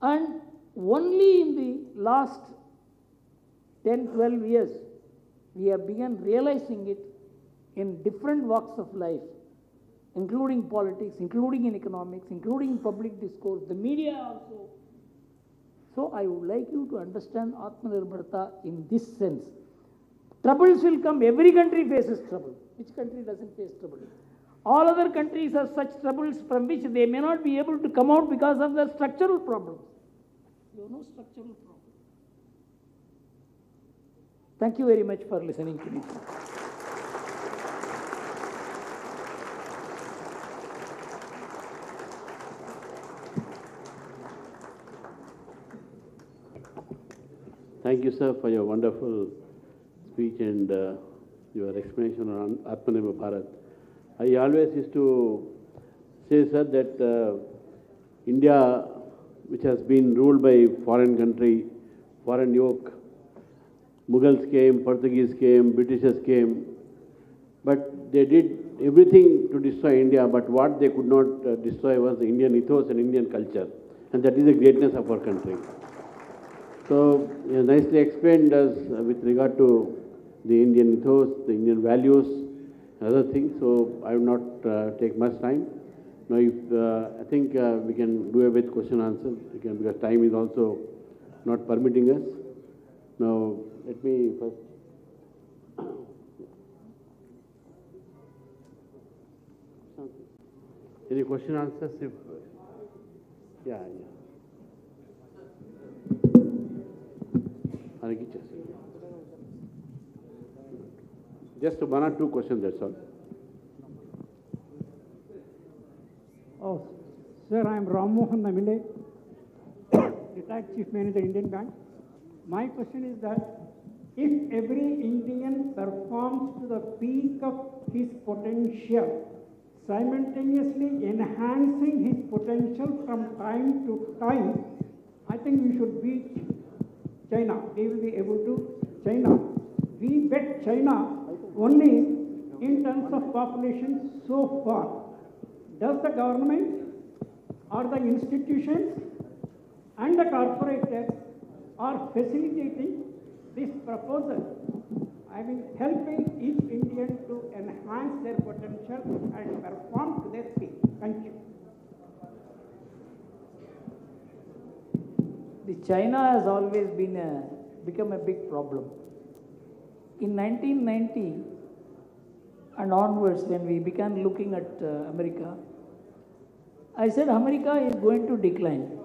And only in the last 10, 12 years, we have begun realizing it in different walks of life, including politics, including in economics, including in public discourse, the media also. So I would like you to understand Atmanirbharta in this sense. Troubles will come. Every country faces trouble. Which country doesn't face trouble? All other countries have such troubles from which they may not be able to come out because of their structural problems. You have no structural problem. Thank you very much for listening to me. Thank you, sir, for your wonderful speech and your explanation on Atmanirbhar Bharat. I always used to say, sir, that India, which has been ruled by foreign country, foreign yoke, Mughals came, Portuguese came, Britishers came, but they did everything to destroy India, but what they could not destroy was the Indian ethos and Indian culture, and that is the greatness of our country. So, nicely explained us with regard to the Indian ethos, the Indian values, other things, so I will not take much time. Now, if I think we can do away with question answer, because time is also not permitting us. Now, let me first. Any question answers? If yeah. Just one or two questions, that's all. Oh, sir, I am Ram Mohan Namile, retired Chief Manager, Indian Bank. My question is that if every Indian performs to the peak of his potential, simultaneously enhancing his potential from time to time, I think we should beat China. We will be able to China. We bet China only in terms of population so far. Does the government or the institutions and the corporators are facilitating this proposal? I mean, helping each Indian to enhance their potential and perform to their peak. Thank you. China has always become a big problem. In 1990 and onwards, when we began looking at America, I said America is going to decline.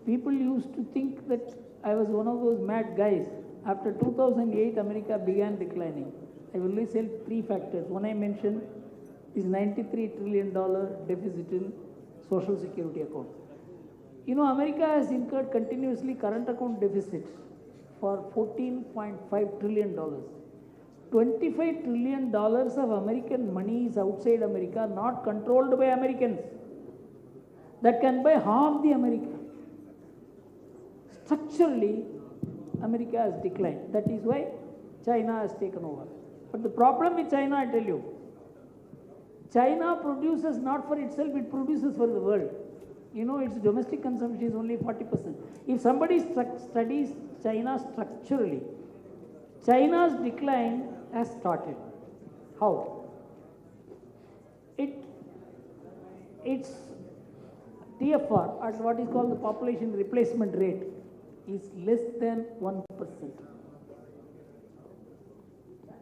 People used to think that I was one of those mad guys. After 2008, America began declining. I will only say three factors. One I mentioned is $93 trillion deficit in Social Security account. You know, America has incurred continuously current account deficits for $14.5 trillion. $25 trillion of American money is outside America, not controlled by Americans. That can buy half the America. Structurally, America has declined. That is why China has taken over. But the problem with China, I tell you, China produces not for itself, it produces for the world. You know, its domestic consumption is only 40%. If somebody studies China structurally, China's decline has started. How? Its TFR, at what is called the population replacement rate, is less than 1%.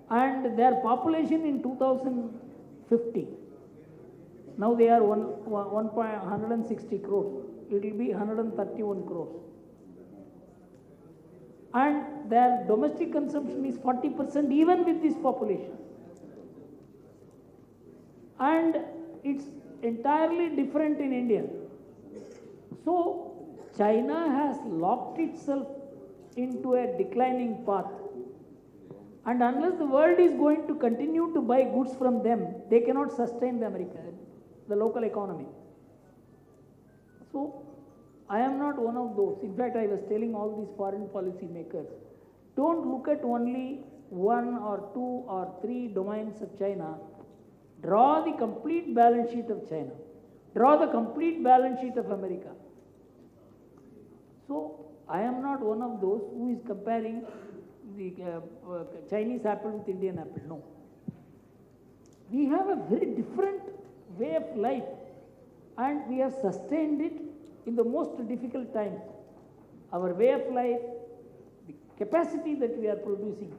And their population in 2050, now they are 160 crores. It will be 131 crores. And their domestic consumption is 40% even with this population. And it's entirely different in India. So China has locked itself into a declining path. And unless the world is going to continue to buy goods from them, they cannot sustain the local economy. So I am not one of those. In fact, I was telling all these foreign policy makers, don't look at only one or two or three domains of China. Draw the complete balance sheet of China. Draw the complete balance sheet of America. So I am not one of those who is comparing the Chinese apple with Indian apple. No. We have a very different way of life, and we have sustained it in the most difficult times. Our way of life, the capacity that we are producing,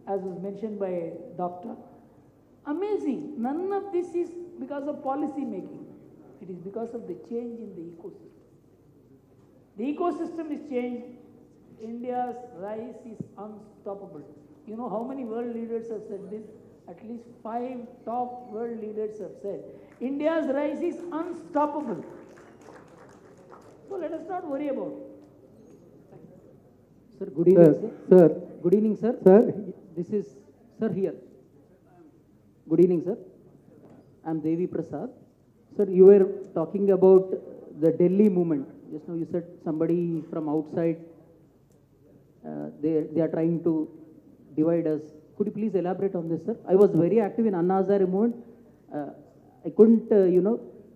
as was mentioned by a doctor, amazing. None of this is because of policy making. It is because of the change in the ecosystem. The ecosystem is changed. India's rise is unstoppable. You know how many world leaders have said this? At least 5 top world leaders have said, India's rise is unstoppable. So let us not worry about it. Sir, good evening, sir. Sir. Good evening, sir. Sir. This is, sir, here. Good evening, sir. I am Devi Prasad. Sir, you were talking about the Delhi movement. Just now you said somebody from outside, they are trying to divide us. Could you please elaborate on this, sir? I was very active in Anna Hazare movement. I couldn't,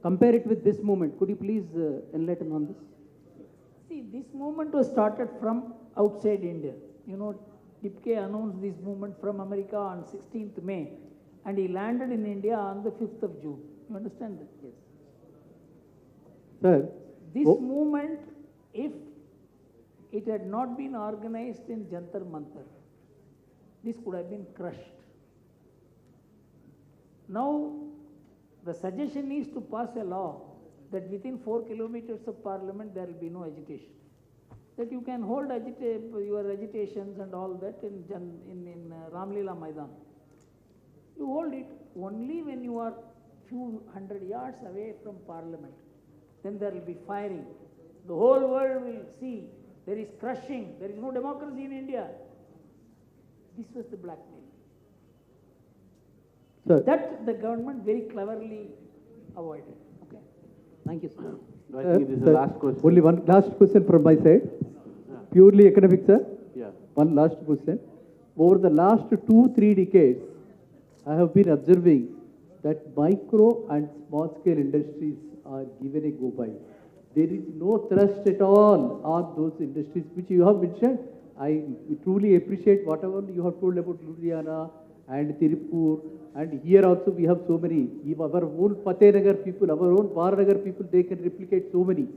compare it with this movement. Could you please enlighten on this? See, this movement was started from outside India. You know, Tipke announced this movement from America on 16th May, and he landed in India on the 5th of June. You understand that? Yes. Sir. This movement, if it had not been organized in Jantar Mantar, this could have been crushed. Now, the suggestion is to pass a law that within 4 kilometers of parliament there will be no agitation. That you can hold your agitations and all that in Ramlila Maidan. You hold it only when you are few hundred yards away from parliament. Then there will be firing. The whole world will see there is crushing. There is no democracy in India. This was the blackmail. Sir. That the government very cleverly avoided. Okay. Thank you, sir. I think this is the last question. Only one last question from my side. Purely economic, sir. Yeah. One last question. Over the last 2-3 decades, I have been observing that micro and small scale industries are given a go by. There is no thrust at all on those industries which you have mentioned. I truly appreciate whatever you have told about Ludhiana and Tirupur, and here also we have so many. Our own Fatehnagar people, our own Varanagar people, they can replicate so many.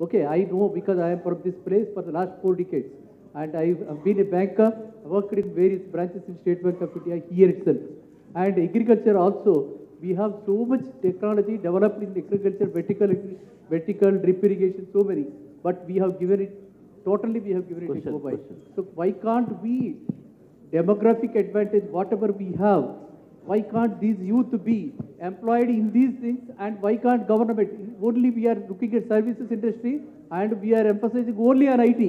Okay, I know because I am from this place for the last 4 decades. And I have been a banker, worked in various branches in State Bank of India here itself. And agriculture also, we have so much technology developed in agriculture, vertical drip irrigation, so many. But we have given it, totally we have given it a go by. So why can't we, demographic advantage, whatever we have, Why can't these youth be employed in these things, and why can't government? Only we are looking at services industry and we are emphasizing only on IT,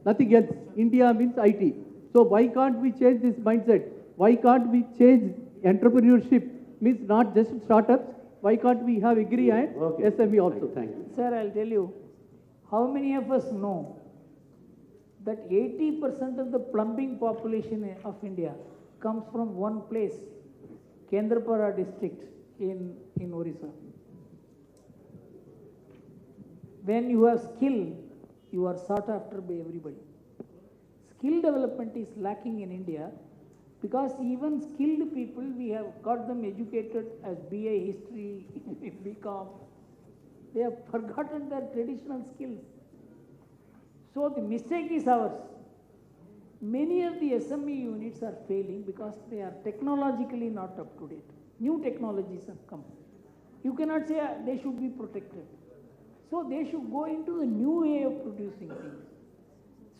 nothing else. India means IT. So why can't we change this mindset? Why can't we change entrepreneurship means not just startups? Why can't we have agri and SME also? Thank you. Sir, I'll tell you, how many of us know that 80% of the plumbing population of India comes from one place, Kendrapara district in Orissa. When you have skill, you are sought after by everybody. Skill development is lacking in India because even skilled people, we have got them educated as BA history, BCom. They have forgotten their traditional skills. So the mistake is ours. Many of the SME units are failing because they are technologically not up to date. New technologies have come. You cannot say they should be protected. So they should go into the new way of producing things.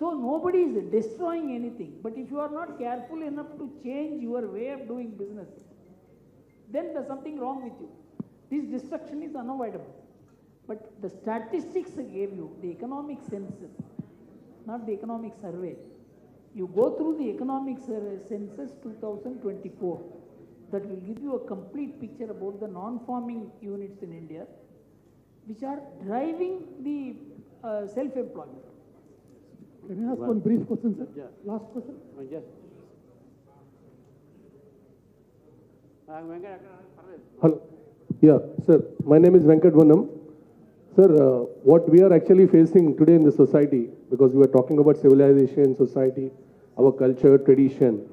So nobody is destroying anything. But if you are not careful enough to change your way of doing business, then there's something wrong with you. This destruction is unavoidable. But the statistics I gave you, the economic census, not the economic survey. You go through the economic census 2024. That will give you a complete picture about the non-farming units in India, which are driving the self-employment. Can I ask one brief question, sir? Yeah. Last question. Yes. Hello. Yeah, sir. My name is Venkat Vanam. Sir, what we are actually facing today in the society, because we are talking about civilization, society, our culture, tradition.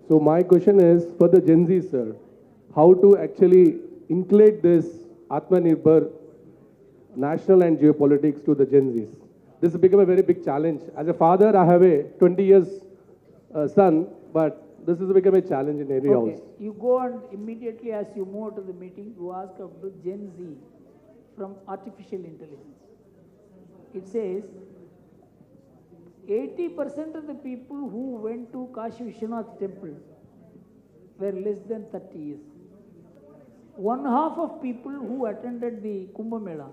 So my question is for the Gen Z, sir, how to actually include this Atmanirbhar national and geopolitics to the Gen Zs. This has become a very big challenge. As a father, I have a 20 years son, but this has become a challenge in every house. You go and immediately as you move to the meeting, you ask about Gen Z from artificial intelligence. It says 80% of the people who went to Kashi Vishwanath temple were less than 30 years. One half of people who attended the Kumbh Mela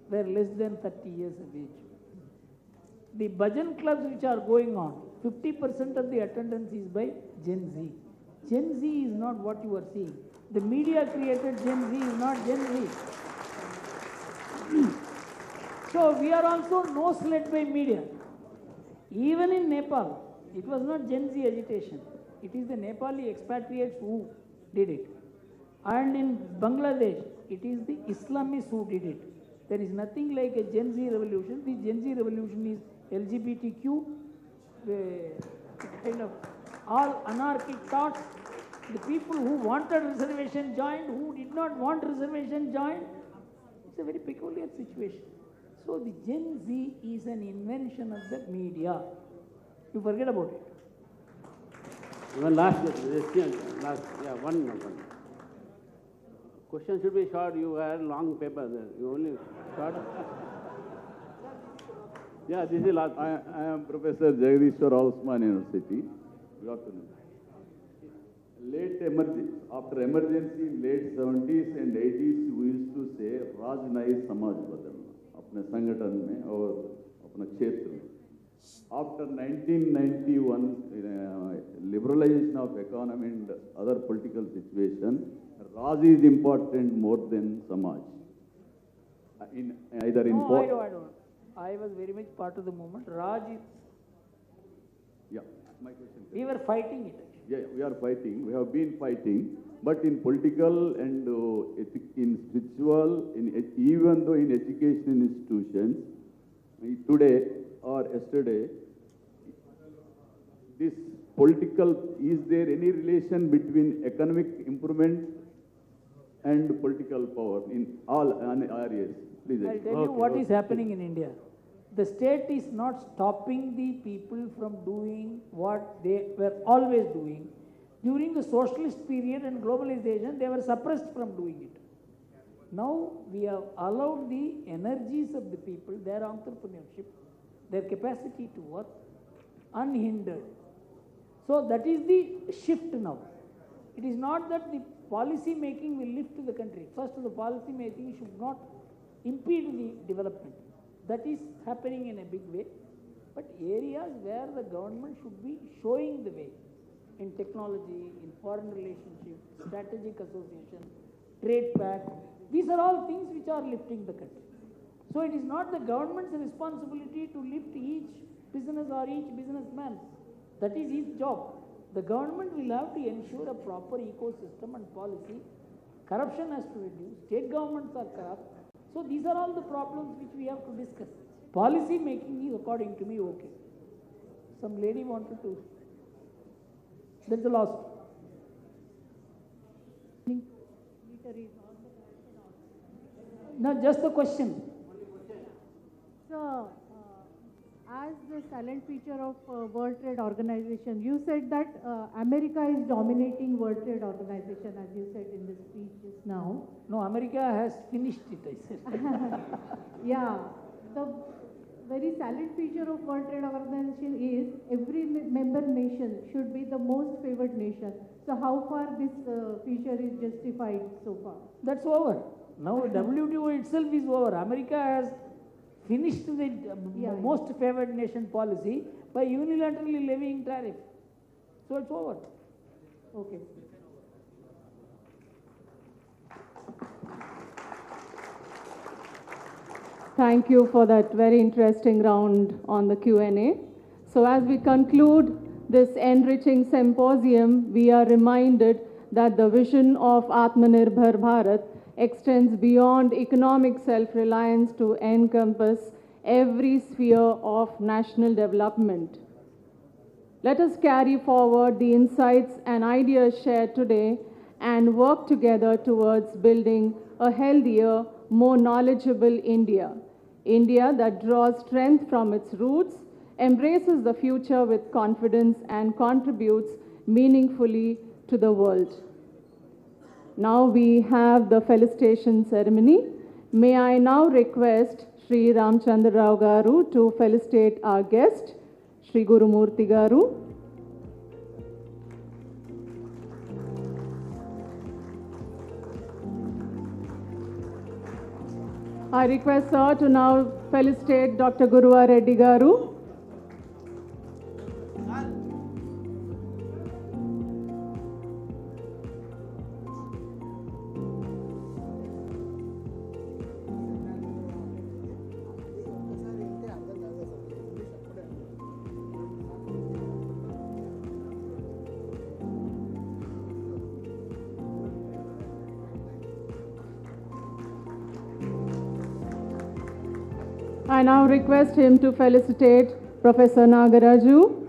were less than 30 years of age. The bhajan clubs which are going on, 50% of the attendance is by Gen Z. Gen Z is not what you are seeing. The media created Gen Z is not Gen Z. So we are also nose-led by media. Even in Nepal, it was not Gen Z agitation. It is the Nepali expatriates who did it. And in Bangladesh, it is the Islamists who did it. There is nothing like a Gen Z revolution. The Gen Z revolution is LGBTQ, kind of all anarchic thoughts. The people who wanted reservation joined, who did not want reservation joined. It's a very peculiar situation. So the Gen Z is an invention of the media. You forget about it. One last question. One. Question should be short. You had long paper there. You only short. Yeah, this is last. I am Professor Jagdishwar Osman University. Good afternoon. After emergency in late 70s and 80s, we used to say, Raj nahi Samaj badalna. अपने संगठन में और अपने क्षेत्र में. After 1991 liberalization of economy and other political situation, Raj is important more than Samaj. I don't. I was very much part of the movement. Raj is... Yeah, my question. We were fighting it. Yeah, we are fighting. We have been fighting. But in political and in spiritual, even though in education institutions, today or yesterday, this political, is there any relation between economic improvement and political power in all areas? Please. I'll tell you what is happening in India. The state is not stopping the people from doing what they were always doing. During the socialist period and globalization, they were suppressed from doing it. Now we have allowed the energies of the people, their entrepreneurship, their capacity to work unhindered. So that is the shift now. It is not that the policy making will lift the country. First, the policy making should not impede the development. That is happening in a big way. But areas where the government should be showing the way in technology, in foreign relationships, strategic association, trade pact, these are all things which are lifting the country. So it is not the government's responsibility to lift each business or each businessman. That is his job. The government will have to ensure a proper ecosystem and policy. Corruption has to reduce. State governments are corrupt. So these are all the problems which we have to discuss. Policy making is, according to me, okay. Some lady wanted to. That's the last. No, just the question. So, as the silent feature of World Trade Organization, you said that America is dominating World Trade Organization, as you said in the speech just now. No, America has finished it, I said. Yeah, the very silent feature of World Trade Organization is every member nation should be the most favored nation. So how far this feature is justified so far? That's over. Now WTO itself is over. America has finished the most favored nation policy by unilaterally levying tariff. So it's over. Okay. Thank you for that very interesting round on the Q&A. So as we conclude this enriching symposium, we are reminded that the vision of Atmanirbhar Bharat extends beyond economic self-reliance to encompass every sphere of national development. Let us carry forward the insights and ideas shared today and work together towards building a healthier, more knowledgeable India. India that draws strength from its roots, embraces the future with confidence and contributes meaningfully to the world. Now we have the felicitation ceremony. May I now request Shri Ramchandra Rao Garu to felicitate our guest, Shri Gurumurthy Garu. I request sir to now felicitate Dr. Guruva Reddy Garu. I now request him to felicitate Professor Nagaraju,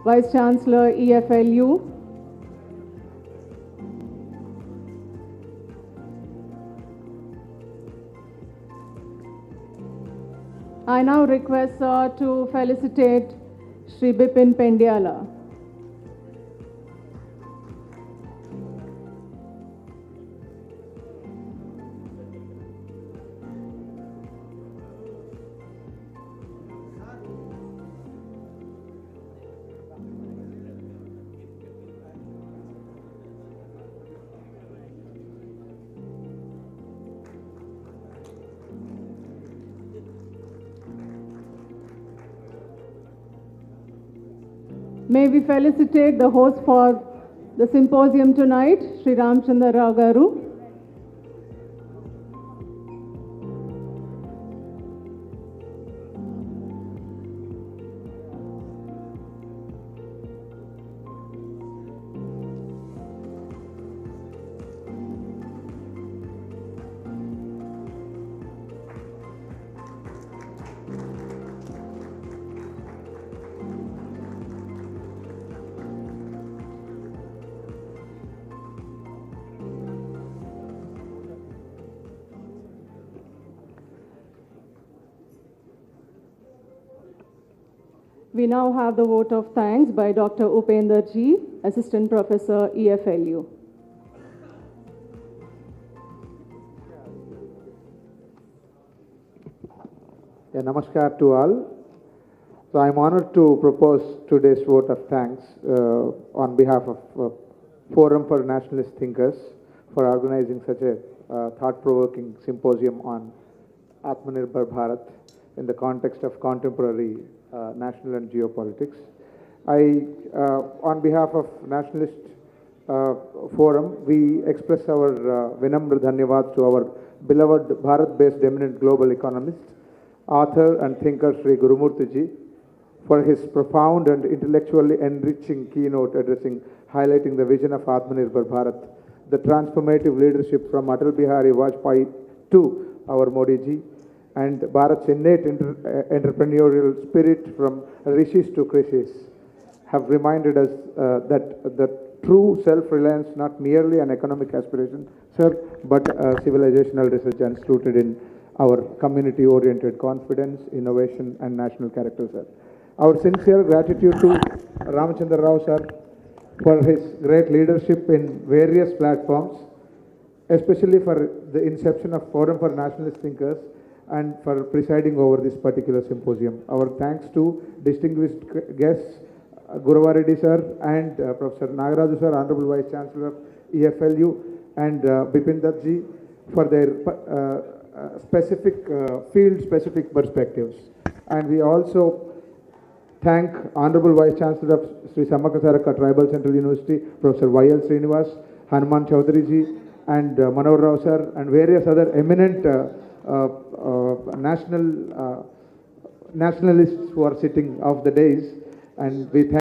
Vice Chancellor, EFLU. I now request sir to felicitate Shri Bipin Pendyala. May we felicitate the host for the symposium tonight, Shri Ramchandra Rao Garu. We now have the vote of thanks by Dr. Upender Ji, Assistant Professor, EFLU. Yeah, namaskar to all. So I'm honored to propose today's vote of thanks on behalf of Forum for Nationalist Thinkers for organizing such a thought-provoking symposium on Atmanirbhar Bharat in the context of contemporary national and geopolitics. On behalf of Nationalist Forum, we express our vinamra dhanyavad to our beloved Bharat-based eminent global economist, author and thinker Shri Gurumurthy ji, for his profound and intellectually enriching keynote addressing highlighting the vision of Atmanirbhar Bharat, the transformative leadership from Atal Bihari Vajpayee to our Modi ji, and Bharat's innate entrepreneurial spirit from rishis to krishis have reminded us that the true self-reliance, not merely an economic aspiration, sir, but a civilizational resurgence rooted in our community-oriented confidence, innovation, and national character, sir. Our sincere gratitude to Ramchandra Rao, sir, for his great leadership in various platforms, especially for the inception of Forum for Nationalist Thinkers and for presiding over this particular symposium. Our thanks to distinguished guests, Guruvareddy sir and Professor Nagaraju sir, Honorable Vice Chancellor of EFLU, and Bipin Dutt ji for their field-specific perspectives. And we also thank Honorable Vice Chancellor of Sri Samakasaraka Tribal Central University, Professor Y.L. Srinivas, Hanuman Chaudhary ji, and Manohar Rao sir, and various other eminent nationalists who are sitting off the days. And we thank